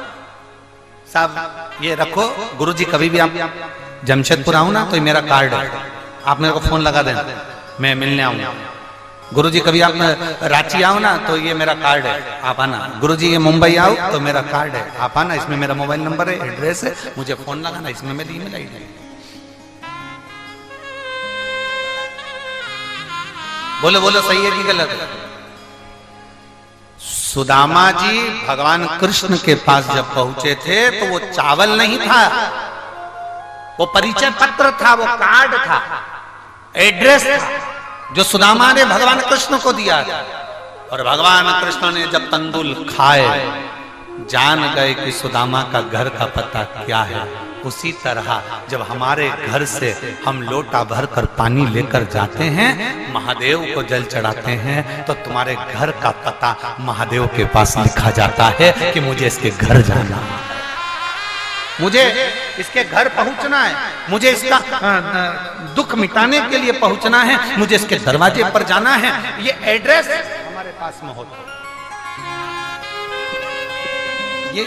साहब ये रखो, गुरुजी कभी भी आप जमशेदपुर आओ ना तो ये मेरा कार्ड है, आप मेरे को फोन लगा देना, मैं मिलने आऊंगा। गुरुजी कभी आप रांची आओ ना तो ये मेरा कार्ड है, आप आना। गुरुजी ये मुंबई आओ तो मेरा कार्ड है, आप आना, इसमें मेरा मोबाइल नंबर है, एड्रेस है, मुझे फोन लगाना, इसमें मेरी ईमेल आईडी है। बोलो बोलो, सही है कि गलत है? सुदामा जी भगवान कृष्ण के पास जब पहुंचे थे तो वो चावल नहीं था, वो परिचय पत्र था, वो कार्ड था, एड्रेस था, जो सुदामा ने भगवान कृष्ण को दिया था। और भगवान कृष्ण ने जब तंदूल खाए, जान गए कि सुदामा का घर का पता क्या है। उसी तरह जब हमारे घर से हम लोटा भर कर पानी लेकर जाते हैं, महादेव को जल चढ़ाते हैं, तो तुम्हारे घर का पता महादेव के पास लिखा जाता है कि मुझे इसके घर जाना है, मुझे इसके घर पहुंचना है, मुझे इसका दुख मिटाने के लिए पहुंचना है, मुझे इसके दरवाजे पर जाना है। ये एड्रेस हमारे पास में होता है। ये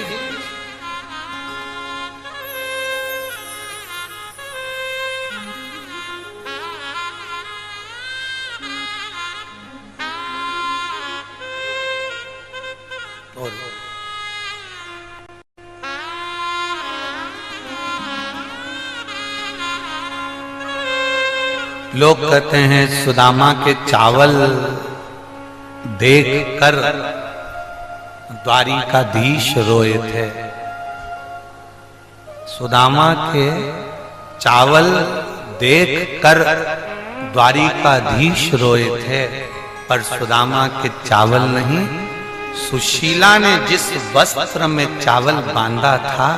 लोग कहते हैं सुदामा के चावल देखकर द्वारिकाधीश रोए थे। सुदामा के चावल देखकर द्वारिकाधीश रोए थे, पर सुदामा के चावल नहीं, सुशीला ने जिस वस्त्र में चावल बांधा था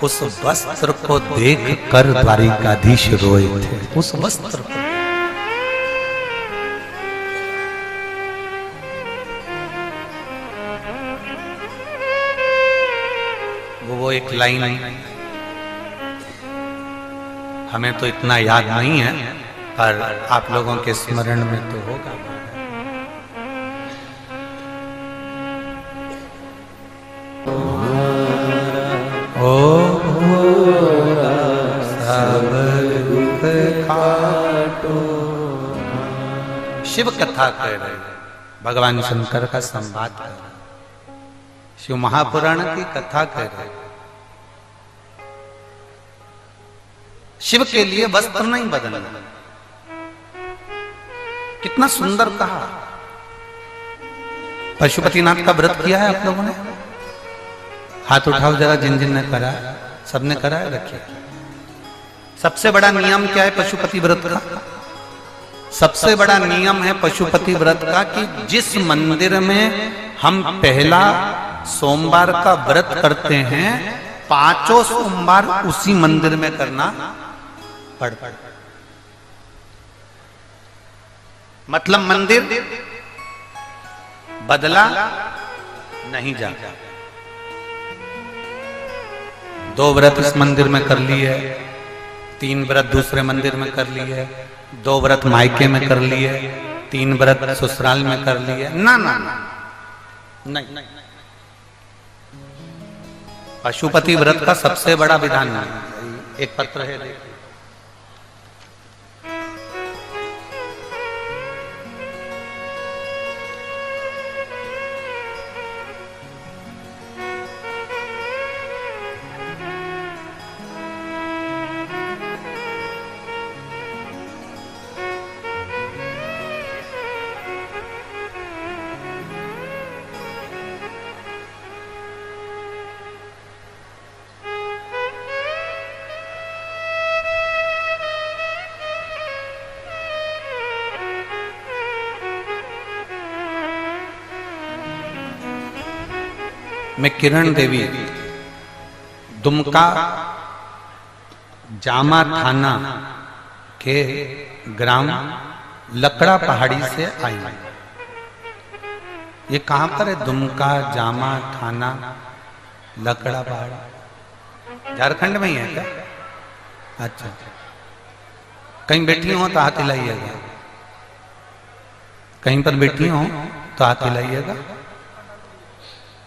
उस वस्त्र को देखकर द्वारिकाधीश रोए थे। उस वस्त्र को वो एक लाइन हमें तो इतना याद नहीं है, पर आप लोगों के स्मरण में तो होगा। शिव कथा कह रहे, भगवान शंकर का संवाद कर रहे, शिव महापुराण की कथा कह रहे। शिव के लिए वस्त्र नहीं बदलना, कितना सुंदर कहा। पशुपतिनाथ का व्रत किया है आप लोगों ने? हाथ उठाओ जरा, जिन जिन ने करा, सबने करा है, रखिए। सबसे बड़ा नियम क्या है पशुपति व्रत का? सबसे बड़ा नियम है पशुपति व्रत का कि जिस मंदिर में हम पहला सोमवार का व्रत करते हैं 5 सोमवार उसी मंदिर में करना पड़। मतलब मंदिर बदला नहीं जाता। 2 व्रत इस मंदिर में कर लिए, 3 व्रत दूसरे मंदिर में कर लिए, 2 व्रत मायके में कर लिए, 3 व्रत ससुराल में कर लिए। ना ना नहीं, पशुपति व्रत का सबसे बड़ा विधान है। एक पत्र है, देखिए। मैं किरण देवी दुमका जामा थाना के ग्राम लकड़ा पहाड़ी से आई। ये कहां पर है? दुमका जामा थाना लकड़ा पहाड़ी, झारखंड में ही है क्या? अच्छा, कहीं बैठी हो तो हाथ हिलाइएगा, कहीं पर बैठी हो तो हाथ हिलाइएगा।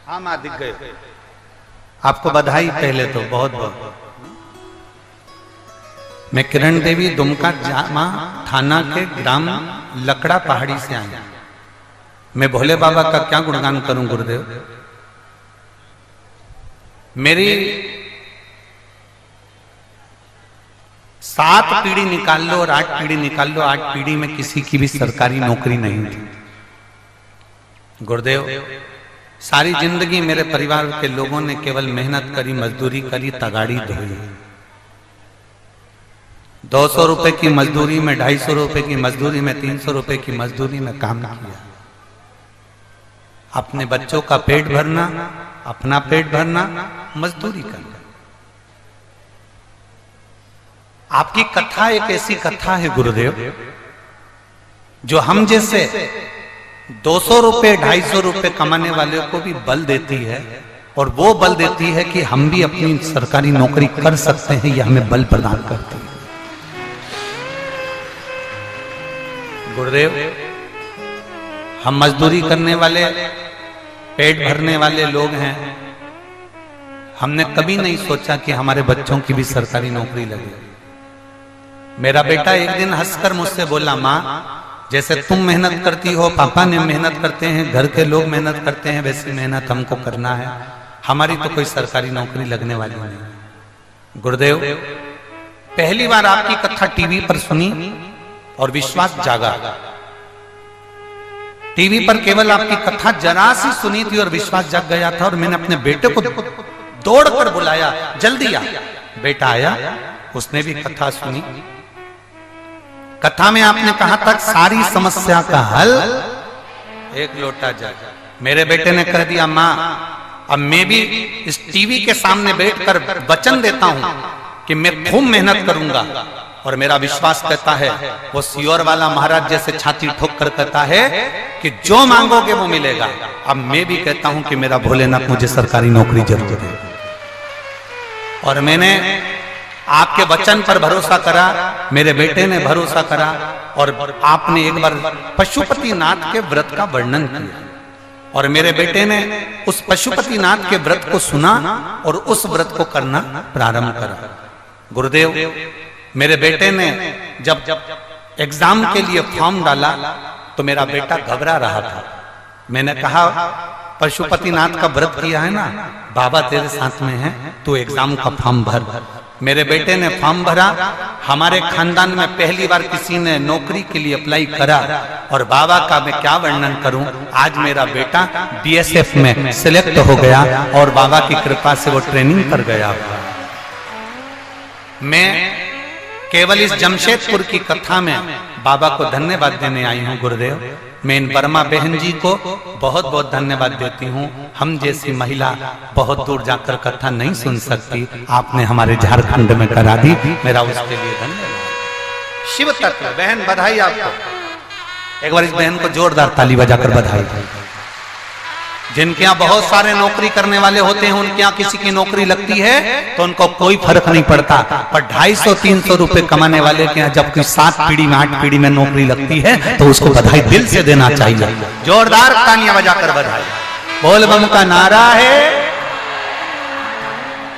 हाँ मां दिख गए, आपको बधाई पहले तो बहुत बहुत। मैं किरण देवी दुमका जामा थाना के ग्राम लकड़ा पहाड़ी से आई। मैं भोले बाबा का क्या गुणगान करूं गुरुदेव। मेरी 7 पीढ़ी निकाल लो और 8 पीढ़ी निकाल लो, 8 पीढ़ी में किसी की भी सरकारी नौकरी नहीं थी गुरुदेव। सारी जिंदगी मेरे परिवार के लोगों ने केवल मेहनत करी, मजदूरी करी, तगाड़ी धोई। 200 रुपए की मजदूरी में, 250 रुपए की मजदूरी में, 300 रुपए की मजदूरी में काम किया। अपने बच्चों का पेट भरना, अपना पेट भरना, मजदूरी करना। आपकी कथा एक ऐसी कथा है गुरुदेव जो हम जैसे 200 रुपए 250 रुपए कमाने वाले को भी बल देती है, और वो बल देती है कि हम भी अपनी सरकारी नौकरी कर सकते हैं, यह हमें बल प्रदान करती है गुरुदेव। हम मजदूरी करने वाले, पेट भरने वाले लोग हैं। हमने कभी नहीं सोचा कि हमारे बच्चों की भी सरकारी नौकरी लगे। मेरा बेटा एक दिन हंसकर मुझसे बोला, माँ जैसे तुम मेहनत करती हो, पापा ने मेहनत करते हैं, घर के लोग मेहनत करते हैं, वैसी मेहनत हमको करना है। हमारी तो कोई सरकारी नौकरी लगने वाली नहीं। गुरुदेव, पहली बार आपकी कथा टीवी पर सुनी और विश्वास जागा। टीवी पर केवल आपकी कथा जरा सी सुनी थी और विश्वास जाग गया था, और मैंने अपने बेटे को दौड़कर बुलाया, जल्दी आ। बेटा आया, उसने भी कथा सुनी। कथा में आपने कहा था सारी समस्या का हल एक लोटा जल। मेरे बेटे ने कह दिया, मां अब मैं भी इस टीवी के सामने बैठकर वचन देता हूं कि मैं खूब मेहनत करूंगा। और मेरा विश्वास कहता है, वो सियोर वाला महाराज जैसे छाती ठोक कर कहता है कि जो मांगोगे वो मिलेगा। अब मैं भी कहता हूं कि मेरा भोलेनाथ मुझे सरकारी नौकरी जरूर दे। और मैंने आपके वचन पर भरोसा करा, मेरे बेटे ने भरोसा करा, और आपने एक बार पशुपतिनाथ के व्रत का वर्णन किया, और मेरे बेटे ने उस पशुपतिनाथ के व्रत को सुना और उस व्रत को करना प्रारंभ करा। गुरुदेव, मेरे बेटे ने जब एग्जाम के लिए फॉर्म डाला तो मेरा बेटा घबरा रहा था। मैंने कहा, पशुपतिनाथ का व्रत किया है ना, बाबा तेरे साथ में है, तू एग्जाम का फॉर्म भर। मेरे बेटे ने फॉर्म भरा। हमारे खानदान में पहली बार किसी ने नौकरी के लिए अप्लाई करा, और बाबा का मैं क्या वर्णन करूं। आज मेरा बेटा बीएसएफ में सिलेक्ट हो गया और बाबा की कृपा से वो ट्रेनिंग कर गया। मैं केवल इस जमशेदपुर की कथा में बाबा को धन्यवाद देने आई हूँ गुरुदेव। मैं इन वर्मा बहन जी को बहुत बहुत धन्यवाद देती हूँ। हम जैसी महिला बहुत दूर जाकर कथा नहीं सुन सकती, आपने हमारे झारखंड में करा दी, मेरा उसके लिए धन्यवाद। शिव तत्व बहन बधाई आपको। एक बार इस बहन को जोरदार ताली बजाकर बधाई। जिनके यहाँ बहुत सारे नौकरी करने वाले होते हैं, उनके यहाँ किसी की नौकरी लगती है तो उनको कोई फर्क नहीं पड़ता, पर 250-300 रुपए कमाने वाले के यहाँ जब कोई 7 पीढ़ी में 8 पीढ़ी में नौकरी लगती है तो उसको बधाई दिल से देना चाहिए। जोरदार तालियां बजाकर बधाई। बोल बम का नारा है।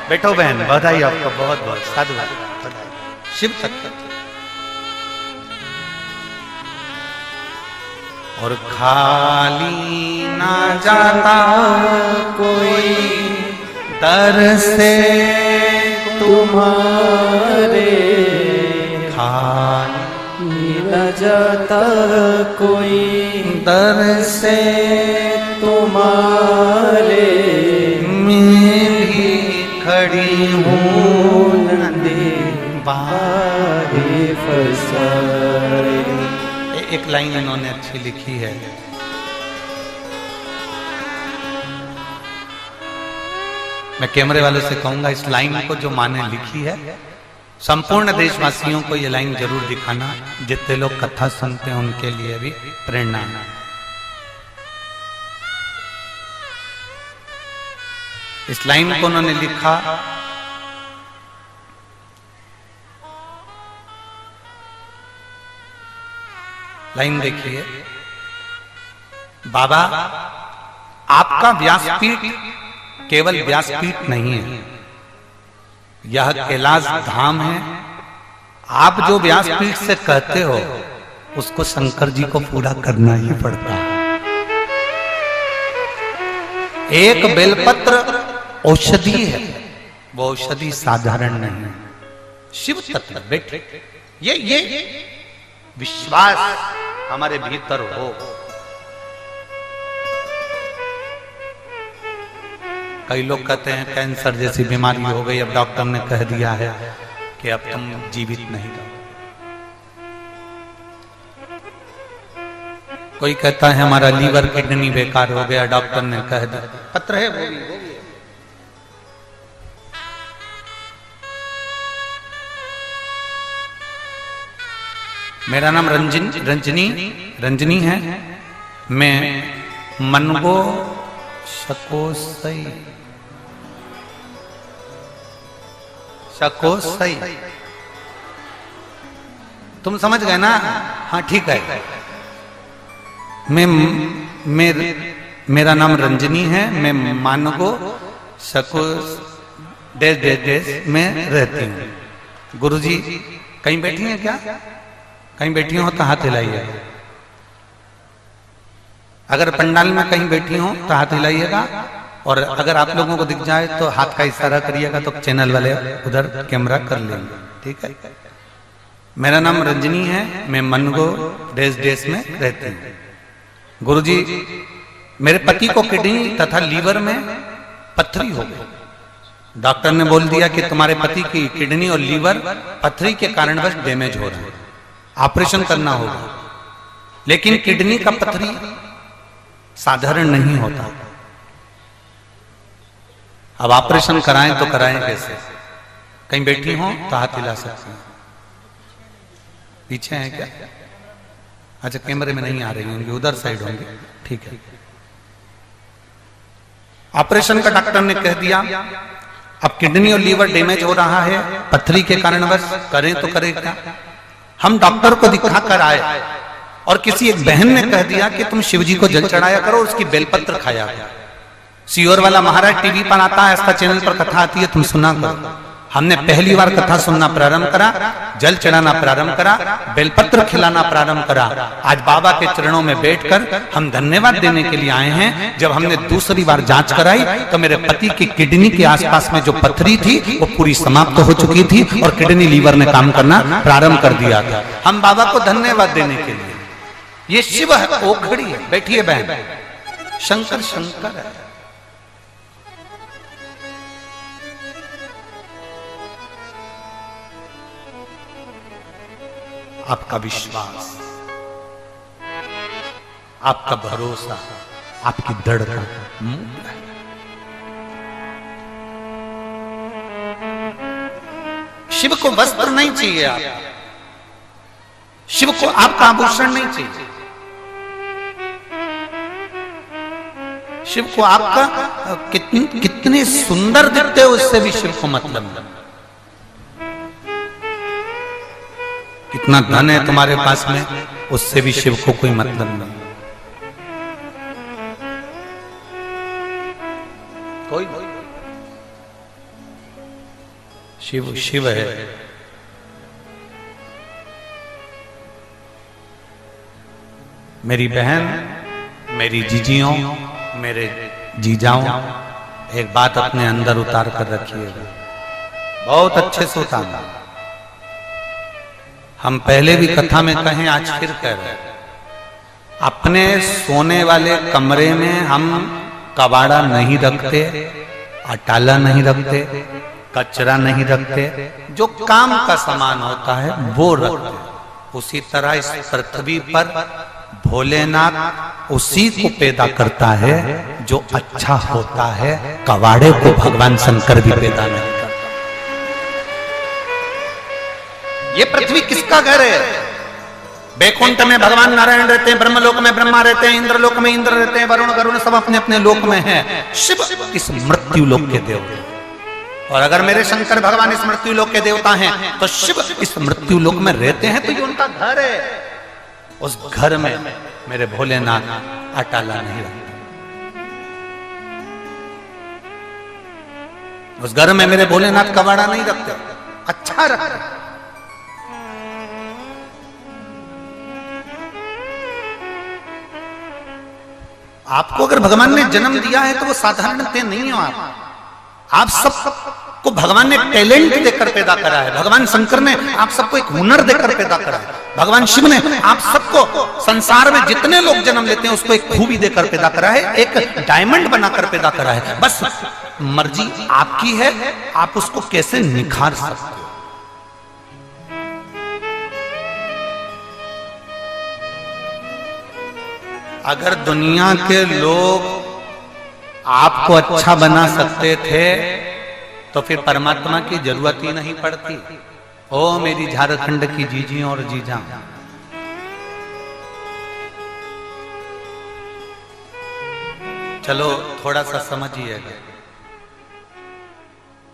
बैठो बहन, बधाई आपको बहुत बहुत साधुवाद। शिव तत्व और खाली ना जाता कोई दर से तुम्हारे, खाली न जाता कोई दर से तुम्हारे, मैं भी खड़ी हूँ नंदे बारे फसाए। एक लाइन इन्होंने अच्छी लिखी है, मैं कैमरे वालों से कहूंगा इस लाइन को जो माने लिखी है, संपूर्ण देशवासियों को ये लाइन जरूर दिखाना। जितने लोग कथा सुनते हैं उनके लिए भी प्रेरणा है। इस लाइन को उन्होंने लिखा, लाइन देखिए, बाबा आपका व्यासपीठ केवल व्यासपीठ नहीं है, यह कैलाश धाम है। आप जो व्यासपीठ से कहते हो उसको शंकर जी को पूरा करना ही पड़ता है। एक बेलपत्र औषधि है, वो औषधि साधारण नहीं है। शिव तत्व बेटे, ये विश्वास हमारे भीतर हो। कई लोग कहते हैं कैंसर जैसी बीमारी हो गई, अब डॉक्टर ने कह दिया है कि अब तुम जीवित नहीं रहो। कोई कहता है हमारा लीवर किडनी बेकार हो गया, डॉक्टर ने कह दिया। पत्र है वो भी। मेरा नाम रंजनी है। मैं मनगो शकोसई तुम समझ गए ना? हाँ ठीक है। मेरा नाम रंजनी है। मैं मानगो शकोस देश में रहती हूँ। गुरुजी कहीं बैठी हैं क्या? कहीं बैठी हो तो हाथ हिलाइए। अगर पंडाल में कहीं बैठी हो तो हाथ हिलाइएगा, और अगर आप लोगों को दिख जाए तो हाथ का इशारा करिएगा तो चैनल वाले उधर कैमरा कर लेंगे, ठीक है? मेरा नाम रंजनी है। मैं मनगो देश में रहती हूँ। गुरुजी मेरे पति को किडनी तथा लीवर में पथरी हो गई। डॉक्टर ने बोल दिया कि तुम्हारे पति की किडनी और लीवर पथरी के कारणवश डैमेज हो रहा है, ऑपरेशन करना होगा। लेकिन किडनी का पथरी साधारण नहीं होता। अब ऑपरेशन कराएं तो कराएं कैसे? कहीं बैठी हो तो हाथ हिला सकते हैं। पीछे है क्या? अच्छा कैमरे में नहीं आ रही होंगी, उधर साइड होंगे, ठीक है। ऑपरेशन का डॉक्टर ने कह दिया अब किडनी और लीवर डैमेज हो रहा है पथरी के कारणवश, करें तो करें क्या? हम डॉक्टर को दिखा कर आए और किसी एक बहन ने कह दिया कि तुम शिवजी को जल चढ़ाया करो, उसकी बेलपत्र खाया करो। सियोर वाला महाराज टीवी पर आता है, इसका चैनल पर कथा आती है, तुम सुना करो। हमने पहली बार कथा सुनना प्रारंभ करा, जल चढ़ाना प्रारंभ करा, बेलपत्र खिलाना प्रारंभ करा। आज बाबा के चरणों में बैठकर हम धन्यवाद देने के लिए आए हैं। जब हमने दूसरी बार जांच कराई तो मेरे पति की किडनी के आसपास में जो पथरी थी वो पूरी समाप्त हो चुकी थी और किडनी लीवर ने काम करना प्रारंभ कर दिया था। हम बाबा को धन्यवाद देने के लिए, ये शिव है, ओखड़ी है। बैठिए बहन, शंकर शंकर है। आपका विश्वास, आपका भरोसा, आपकी दृढ़ता। शिव को वस्त्र नहीं चाहिए, आप शिव को आपका आभूषण नहीं चाहिए, शिव को आपका कितने सुंदर दिखते हो उससे भी शिव को मतलब नहीं। कितना धन है तुम्हारे पास में उससे भी शिव को कोई मतलब नहीं। कोई शिव शिव है। मेरी बहन, मेरी जीजियों, मेरे जीजाओं, एक बात अपने अंदर उतार कर रखिएगा, बहुत अच्छे से उतारना। हम पहले भी कथा में कहें, आज फिर कह रहे हैं, अपने सोने वाले कमरे में हम कबाड़ा नहीं रखते, अटाला नहीं रखते, कचरा नहीं रखते, जो काम का सामान होता है वो रखते। उसी तरह इस पृथ्वी पर भोलेनाथ उसी को पैदा करता है जो अच्छा होता है। कबाड़े को भगवान शंकर भी पैदा नहीं करता। ये पृथ्वी किसका घर है? बैकुंठ में भगवान नारायण रहते हैं, ब्रह्मलोक में ब्रह्मा रहते हैं, इंद्रलोक में इंद्र रहते हैं, वरुण गरुण सब अपने अपने लोक में हैं। शिव इस मृत्यु लोक के देवता, और अगर मेरे शंकर भगवान इस मृत्यु लोक के देवता हैं तो शिव इस मृत्यु लोक में रहते हैं, तो ये उनका घर है। उस घर में मेरे भोलेनाथ अटाला नहीं रखते, उस घर में मेरे भोलेनाथ कबाड़ा नहीं रखते, अच्छा रखते। आपको अगर भगवान ने जन्म दिया है तो वो साधारणतः नहीं हो। आप सबको भगवान ने टैलेंट देकर पैदा करा है। भगवान शंकर ने आप सबको एक हुनर देकर पैदा करा है। भगवान शिव ने आप सबको, संसार में जितने लोग जन्म लेते हैं उसको एक खूबी देकर पैदा करा है, एक डायमंड बनाकर पैदा करा है। बस मर्जी आपकी है, आप उसको कैसे निखार सकते हो। अगर दुनिया के लोग आपको अच्छा बना सकते थे तो फिर परमात्मा की जरूरत ही नहीं पड़ती। ओ मेरी झारखंड की जीजियों और जीजा, चलो थोड़ा सा समझिएगा।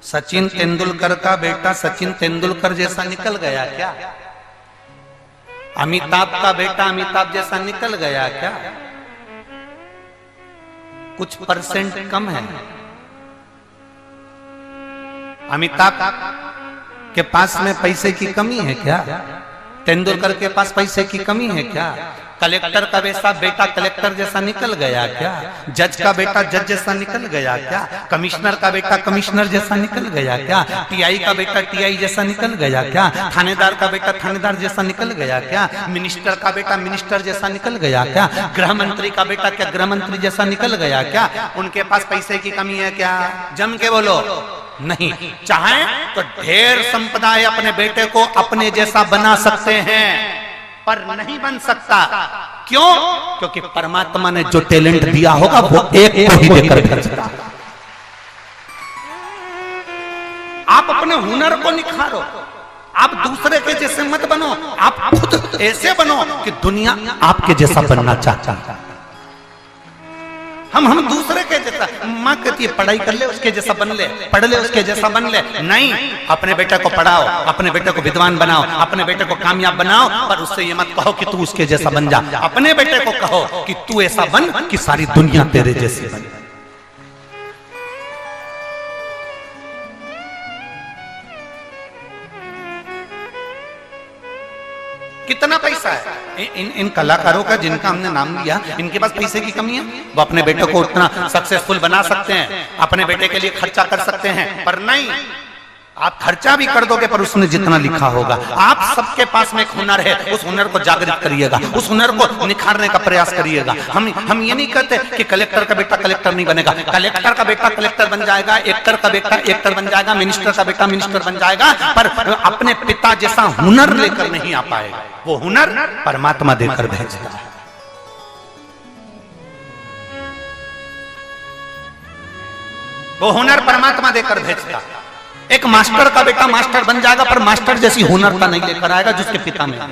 सचिन तेंदुलकर का बेटा सचिन तेंदुलकर जैसा निकल गया क्या? अमिताभ का बेटा अमिताभ जैसा निकल गया क्या? कुछ परसेंट कम है। अमिताभ के पास में पैसे की कमी है क्या? तेंदुलकर के पास पैसे की कमी है क्या? कलेक्टर का बेटा कलेक्टर जैसा निकल गया क्या? जज का बेटा जज जैसा निकल गया क्या? कमिश्नर का बेटा कमिश्नर जैसा निकल गया क्या? टीआई का बेटा टीआई जैसा निकल गया क्या? थानेदार का बेटा थानेदार जैसा निकल गया क्या? मिनिस्टर का बेटा मिनिस्टर जैसा निकल गया क्या? गृह मंत्री का बेटा क्या गृह मंत्री जैसा निकल गया क्या? उनके पास पैसे की कमी है क्या? जम के बोलो। नहीं, चाहे तो ढेर संपदा है, अपने बेटे को अपने जैसा बना सकते हैं, पर नहीं बन सकता। क्यों? क्योंकि परमात्मा ने जो टैलेंट दिया होगा वो एक को ही देकर भेजता है। आप अपने हुनर को निखारो, आप दूसरे के जैसे मत बनो, आप खुद ऐसे बनो कि दुनिया आपके जैसा बनना चाहता है। हम दूसरे के जैसा, माँ कहती है पढ़ाई कर ले उसके जैसा बन ले, पढ़ ले उसके जैसा बन ले। नहीं, अपने बेटे को पढ़ाओ, अपने बेटे को विद्वान बनाओ, अपने बेटे को कामयाब बनाओ, पर उससे ये मत कहो कि तू उसके जैसा बन जा। अपने बेटे को कहो कि तू ऐसा बन कि सारी दुनिया तेरे जैसी बने। कितना पैसा है इन कलाकारों का जिनका हमने नाम लिया, इनके पास पैसे की कमी है। वो अपने बेटे को उतना सक्सेसफुल बना सकते हैं, अपने बेटे के लिए खर्चा कर सकते हैं, पर नहीं, आप खर्चा भी कर दोगे पर उसने जितना लिखा होगा। आप सबके पास में एक हुनर है, उस हुनर को जागृत करिएगा, उस हुनर को निखारने का प्रयास करिएगा। हम ये नहीं कहते कि कलेक्टर का बेटा कलेक्टर नहीं बनेगा, कलेक्टर का बेटा कलेक्टर बन जाएगा, एक्टर का बेटा एक्टर बन जाएगा, मिनिस्टर का बेटा मिनिस्टर बन जाएगा, पर अपने पिता जैसा हुनर लेकर नहीं आ पाएगा। वो हुनर परमात्मा देकर भेजता है। वो हुनर परमात्मा देकर भेजता है। एक मास्टर का बेटा मास्टर बन जाएगा पर मास्टर जैसी हुनरता नहीं लेकर आएगा जिसके पिता में है।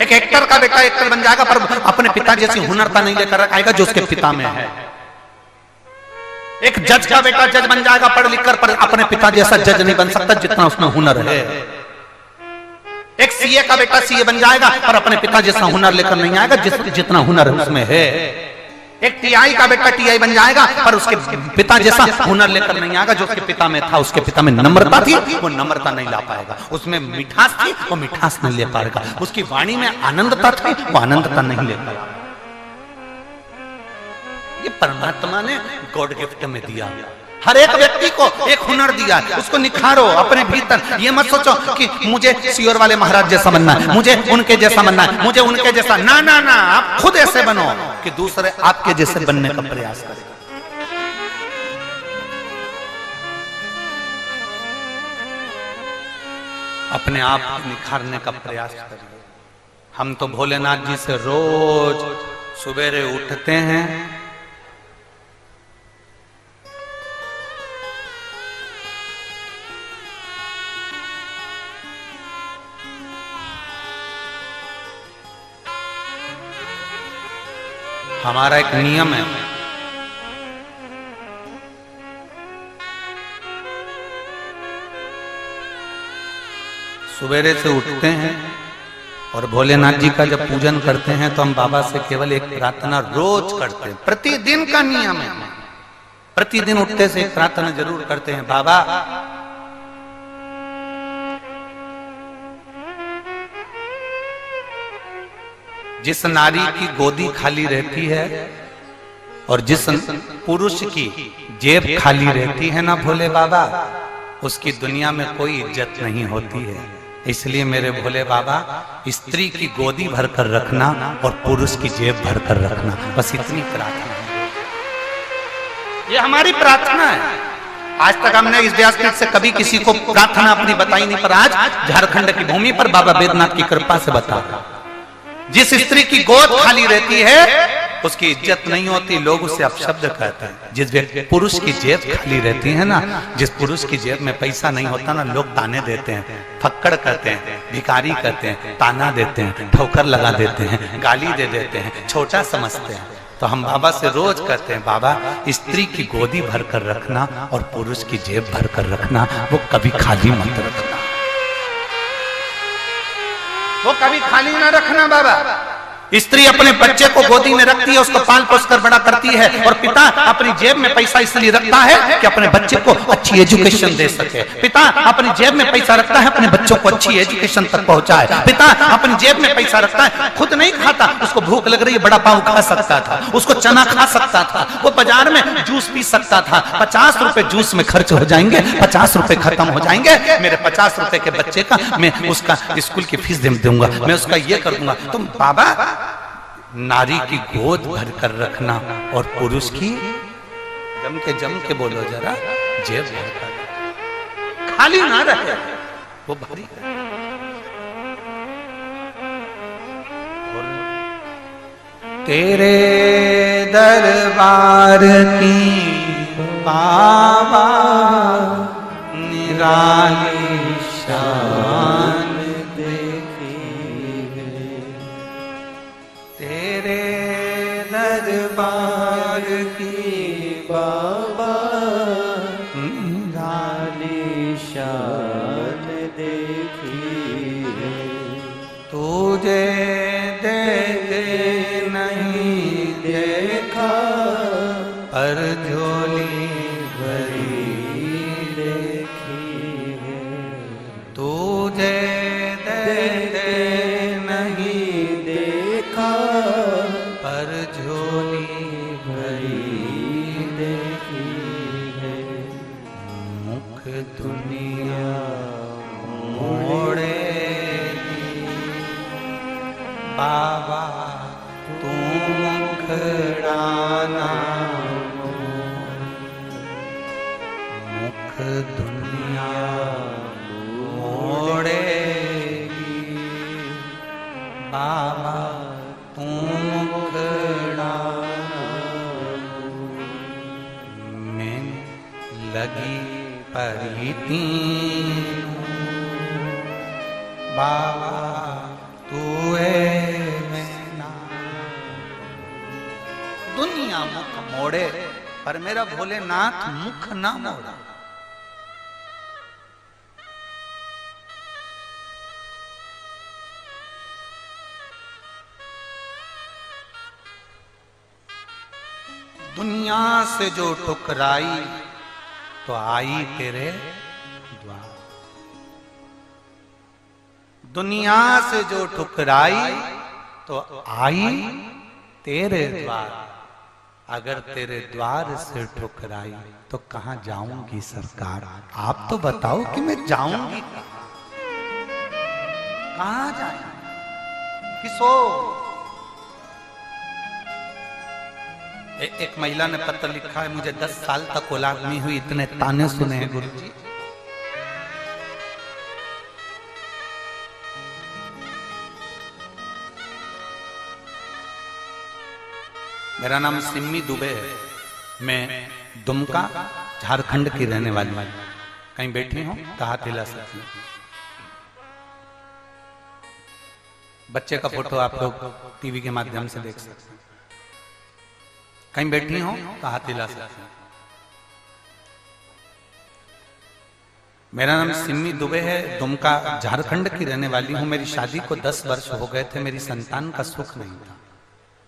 एक एक्टर का बेटा एक्टर बन जाएगा पर अपने पिता जैसी हुनरता नहीं लेकर आएगा जो उसके पिता में है। एक जज का बेटा जज बन जाएगा पढ़ लिख कर पर अपने पिता जैसा जज नहीं बन सकता जितना उसमें हुनर है। एक सीए का बेटा सीए बन जाएगा पर अपने पिता जैसा हुनर लेकर नहीं आएगा जितना हुनर उसमें है। एक टीआई का बेटा टीआई बन जाएगा पर उसके पिता जैसा हुनर लेकर नहीं आएगा जो उसके पिता में था। उसके पिता में नम्रता थी, वो नम्रता नहीं ला पाएगा। उसमें मिठास थी, वो मिठास नहीं ले पाएगा। उसकी वाणी में आनंदता थी, वो आनंदता नहीं ले पाएगा। ये परमात्मा ने गॉड गिफ्ट में दिया। हर एक व्यक्ति को एक हुनर दिया, उसको निखारो अपने भीतर। ये मत सोचो कि मुझे सियोर वाले महाराज जैसा बनना है, मुझे उनके जैसा बनना है, मुझे उनके जैसा। ना ना ना, आप खुद ऐसे बनो कि दूसरे आपके जैसे बनने का प्रयास करें। अपने आप को निखारने का प्रयास करिए। हम तो भोलेनाथ जी से रोज सवेरे उठते हैं, हमारा एक नियम है, सवेरे से उठते हैं और भोलेनाथ जी का जब पूजन करते हैं तो हम बाबा से केवल एक प्रार्थना रोज करते हैं। प्रतिदिन का नियम है, प्रतिदिन उठते से एक प्रार्थना जरूर करते हैं। बाबा जिस नारी की गोदी खाली रहती है और जिस पुरुष की जेब खाली रहती है ना भोले बाबा, उसकी दुनिया में कोई इज्जत नहीं होती है। इसलिए मेरे भोले बाबा स्त्री की गोदी भरकर रखना और पुरुष की जेब भरकर रखना, बस इतनी प्रार्थना है। ये हमारी प्रार्थना है। आज तक हमने इस व्यासपीठ से कभी किसी को प्रार्थना अपनी बताई नहीं, पर आज झारखंड की भूमि पर बाबा बैद्यनाथ की कृपा से बता। जिस स्त्री की गोद खाली रहती है उसकी इज्जत नहीं होती, लोग उसे अपशब्द कहते हैं। जिस पुरुष की जेब खाली रहती है ना, जिस पुरुष की जेब में पैसा नहीं होता ना, लोग ताने देते हैं, फक्कड़ कहते हैं, भिखारी कहते हैं, ताना देते हैं, ठोकर लगा देते हैं, गाली दे देते हैं, छोटा समझते हैं। तो हम बाबा से रोज कहते हैं, बाबा स्त्री की गोदी भरकर रखना और पुरुष की जेब भरकर रखना, वो कभी खाली मत रखना, वो कभी खाली ना रखना। बाबा स्त्री अपने बच्चे को गोदी में रखती है, उसको पाल पोस कर बड़ा करती है, और पिता अपनी जेब में पैसा इसलिए रखता है कि अपने बच्चे को अच्छी एजुकेशन दे सके। पिता अपनी जेब में पैसा रखता है अपने बच्चों को अच्छी एजुकेशन तक पहुंचाए। पिता अपनी जेब में पैसा रखता है, खुद नहीं खाता, उसको भूख लग रही है बड़ा पाव खा सकता था, उसको चना खा सकता था, वो बाजार में जूस पी सकता था। 50 रुपए जूस में खर्च हो जाएंगे, 50 रुपए खत्म हो जाएंगे, मेरे 50 रुपए के बच्चे का मैं उसका स्कूल की फीस दूंगा, मैं उसका ये कर दूंगा। तुम बाबा नारी की गोद भर कर रखना और पुरुष की जम के बोलो जरा, जेब भर कर खाली ना रहे, वो भरी। तेरे दरबार की बाबा निराली शान दरबार की बाबा निराली शान देखी है, तुझे देते नहीं देखा पर झोली भरी देखी है, तुझे देते नहीं देखा पर झोली भरी देखी है। बाबा तू मुखड़ाना मुख दुनिया मोड़ेगी बाबा तू मुखड़ाना मैं लगी पड़ी तीन बाबा तू दुनिया मुख मोड़े पर मेरा भोलेनाथ मुख ना मोड़ा। दुनिया से जो टुकराई तो आई तेरे द्वार। दुनिया से जो ठुकराई तो आई तेरे द्वार। अगर तेरे द्वार से ठुकराई तो कहां जाऊंगी सरकार? आप तो बताओ कि मैं जाऊंगी कहां जाऊंगी किसो? एक महिला ने पत्र लिखा है, मुझे 10 साल तक औलाद नहीं हुई, इतने ताने सुने हैं गुरुजी। मेरा नाम सिम्मी दुबे है, मैं दुमका झारखंड की रहने वाली। कहीं बैठी हूं तो हाथ हिला सकती हूं। बच्चे का फोटो आप लोग टीवी के माध्यम से देख सकते हैं। कहीं बैठी हूं तो हाथ हिला सकते हैं। मेरा नाम सिम्मी दुबे है, दुमका झारखंड की रहने वाली हूं। मेरी शादी को 10 वर्ष हो गए थे, मेरी संतान का सुख नहीं था।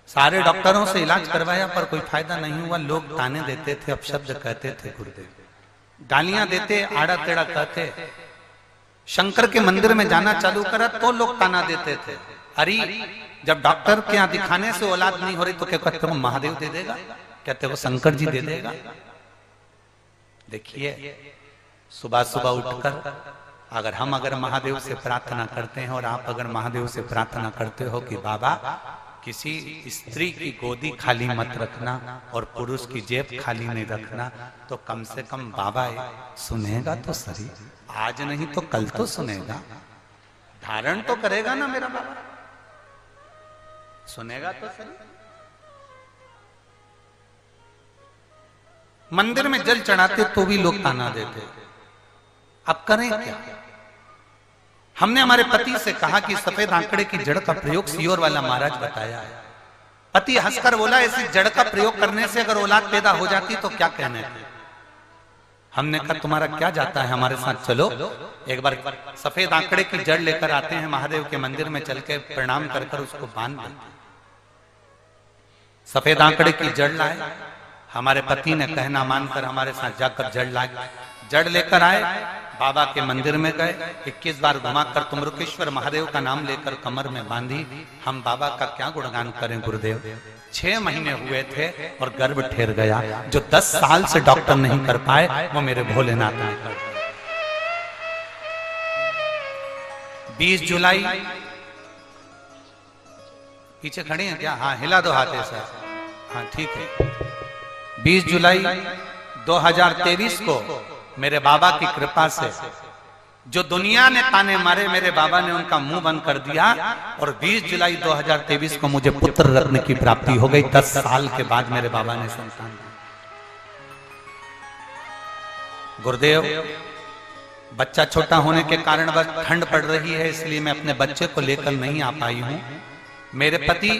सारे डॉक्टरों से इलाज करवाया पर कोई फायदा नहीं हुआ। लोग ताने देते थे, अपशब्द कहते थे, गुरुदेव गालियां देते, आड़ा टेढ़ा कहते। शंकर के मंदिर में जाना चालू करा तो लोग ताना देते थे। अरे जब डॉक्टर के यहाँ दिखाने से औलाद नहीं हो रही तो क्या कहते हो महादेव दे देगा, कहते हो शंकर जी दे देगा। देखिए सुबह सुबह उठकर अगर महादेव से प्रार्थना करते हैं और आप अगर महादेव से प्रार्थना करते हो कि बाबा किसी स्त्री की गोदी खाली मत रखना और पुरुष की जेब खाली नहीं रखना, तो कम से कम बाबा सुनेगा तो सही, आज नहीं तो कल तो सुनेगा, धारण तो करेगा ना मेरा बाबा, सुनेगा तो सही। मंदिर में जल चढ़ाते तो भी लोग ताना देते, अब करें क्या? हमने हमारे पति से कहा कि सफेद आंकड़े की जड़ का प्रयोग सियोर वाला महाराज बताया है। पति हंसकर बोला ऐसी जड़ का प्रयोग करने से अगर औलाद पैदा हो जाती तो क्या कहने थे। हमने कहा तुम्हारा क्या जाता है, हमारे साथ चलो, एक बार सफेद आंकड़े की जड़ लेकर आते हैं, महादेव के मंदिर में चल के प्रणाम कर कर उसको बांध देते। सफेद आंकड़े की जड़ लाए, हमारे पति ने कहना मानकर हमारे साथ जाकर जड़ लाए। जड़ लेकर आए, बाबा के मंदिर में गए, 21 बार घुमाकर तुमरुकेश्वर महादेव का नाम लेकर कमर में बांधी। हम बाबा का क्या गुणगान करें गुरुदेव। 6 महीने हुए थे और गर्भ ठहर गया। जो 10 साल से डॉक्टर नहीं कर पाए वो मेरे भोलेनाथ ने कर दिया। 20 जुलाई, पीछे खड़े हैं क्या? हाँ हिला दो हाथ ऐसा, हाँ ठीक है। 20 जुलाई 2023 को मेरे बाबा की कृपा से जो दुनिया ने ताने मारे, मेरे बाबा ने उनका मुंह बंद कर दिया और 20 जुलाई 2023 को मुझे पुत्र रत्न की प्राप्ति हो गई। 10 साल के बाद मेरे बाबा ने संतान दी। गुरुदेव बच्चा छोटा होने के कारण बस ठंड पड़ रही है, इसलिए मैं अपने बच्चे को लेकर नहीं आ पाई हूं। मेरे पति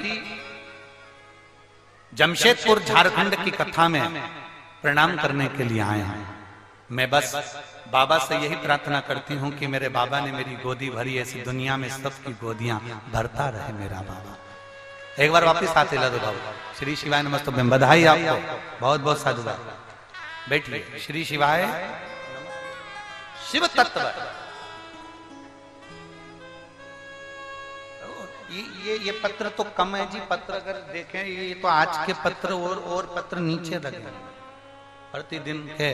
जमशेदपुर झारखंड की कथा में प्रणाम करने के लिए आए हैं। मैं बस बाबा से यही प्रार्थना करती हूँ कि मेरे बाबा ने मेरी गोदी भरी, ऐसी दुनिया में सबकी गोदियां भरता रहे मेरा बाबा। एक बार वापिस हाथ हिला दो बाबा। श्री शिवाय नमस्ते, बधाई आपको, बहुत बहुत साधुवाद। बैठिए। श्री शिवाय शिव तत्व। ये पत्र तो कम है जी, पत्र अगर देखें ये तो आज के पत्र और पत्र नीचे लगे प्रतिदिन के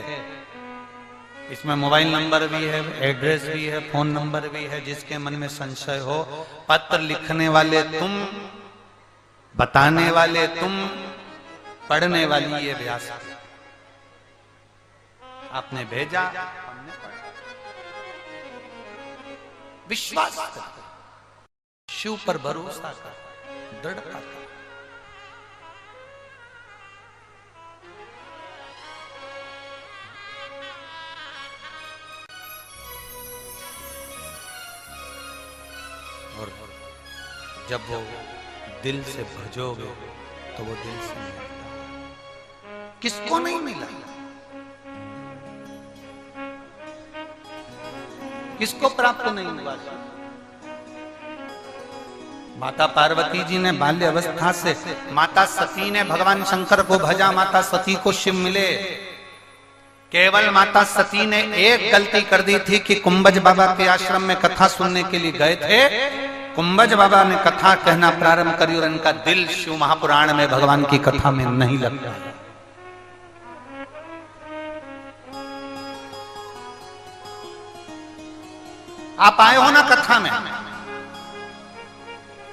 इसमें मोबाइल नंबर भी है, एड्रेस भी है, फोन नंबर भी है। जिसके मन में संशय हो, पत्र लिखने वाले तुम, बताने वाले तुम, पढ़ने वाली ये व्यास। आपने भेजा, हमने पढ़ा। विश्वास कर, शिव पर भरोसा कर, दृढ़ता कर। और जब वो दिल से भजोगे तो वो दिल से मिलेगा। किसको नहीं मिला? किसको प्राप्त नहीं हुआ? माता पार्वती जी ने बाल्य अवस्था से, माता सती ने भगवान शंकर को भजा, माता सती को शिव मिले। केवल माता सती ने एक गलती कर दी थी कि कुंभज बाबा के आश्रम में कथा सुनने के लिए गए थे। कुंभज बाबा ने कथा कहना प्रारंभ करी और इनका दिल शिव महापुराण में भगवान की कथा में नहीं लगता। आप आए हो ना कथा में,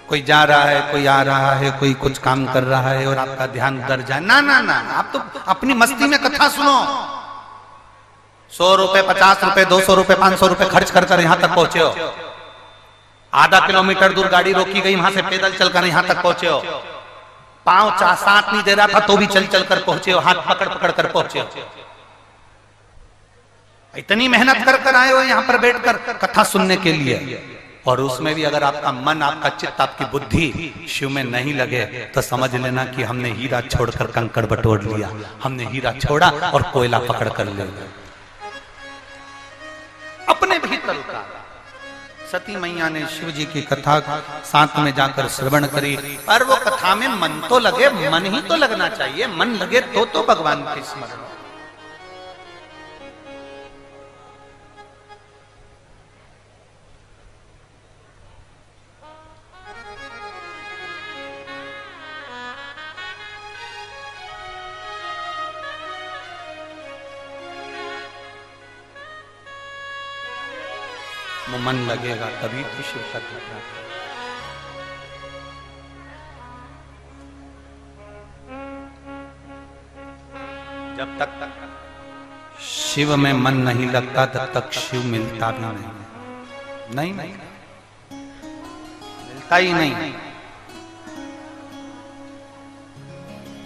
कोई जा रहा है, कोई आ रहा है, कोई कुछ काम कर रहा है और आपका ध्यान उधर जाए, ना ना ना, आप तो अपनी मस्ती में कथा सुनो। 100 रुपए, 50 रुपए, 200 रुपए, 500 रुपए खर्च कर कर यहां तक पहुंचे हो। आधा किलोमीटर दूर गाड़ी रोकी गई, वहां से पैदल चलकर यहां तक पहुंचे हो। पांव साथ नहीं दे रहा था तो भी चल चल कर पहुंचे हो, हाथ पकड़ पकड़ कर पहुंचे हो। इतनी मेहनत कर कर आए हो यहां पर बैठकर कथा सुनने के लिए। और उसमें भी अगर आपका मन, आपका चित्त, आपकी बुद्धि शिव में नहीं लगे तो समझ लेना कि हमने हीरा छोड़कर कंकड़ बटोर लिया, हमने हीरा छोड़ा और कोयला पकड़ कर ले लिया। अपने भीतर उतारा। सती मैया ने शिव जी की कथा साथ में जाकर श्रवण करी, पर वो कथा में मन तो लगे, मन ही तो लगना चाहिए। मन लगे तो भगवान की स्मरण। वो मन लगेगा तभी तो शिव का ध्यान। जब तक शिव में मन नहीं लगता तब तक शिव मिलता भी नहीं, नहीं मिलता ही नहीं।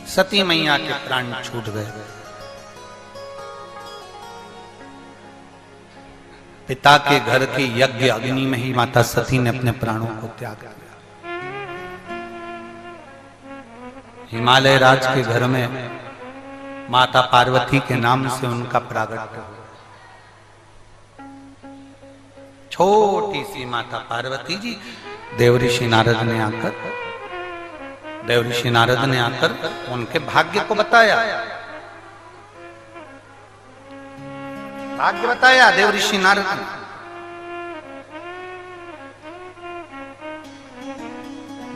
सती मैया के प्राण छूट गए। पिता के घर के यज्ञ अग्नि में ही माता सती ने अपने प्राणों को त्याग दिया। हिमालय राज के घर में माता पार्वती के नाम से उनका प्रागट्य हुआ। छोटी सी माता पार्वती जी, देवऋषि नारद ने आकर उनके भाग्य को बताया। भाग्य बताया देवऋषि नारद ने।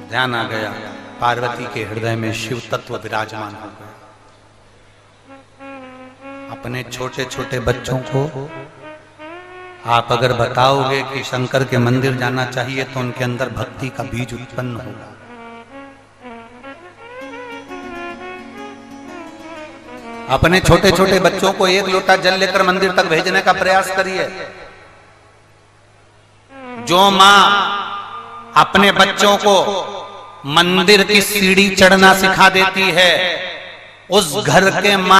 ध्यान आ गया, पार्वती के हृदय में शिव तत्व विराजमान हो गया। अपने छोटे छोटे बच्चों को आप अगर बताओगे कि शंकर के मंदिर जाना चाहिए तो उनके अंदर भक्ति का बीज उत्पन्न होगा। अपने छोटे छोटे बच्चों को 1 लोटा जल लेकर मंदिर तक भेजने का प्रयास करिए। जो मां अपने बच्चों को मंदिर की सीढ़ी चढ़ना सिखा देती है, उस घर के मां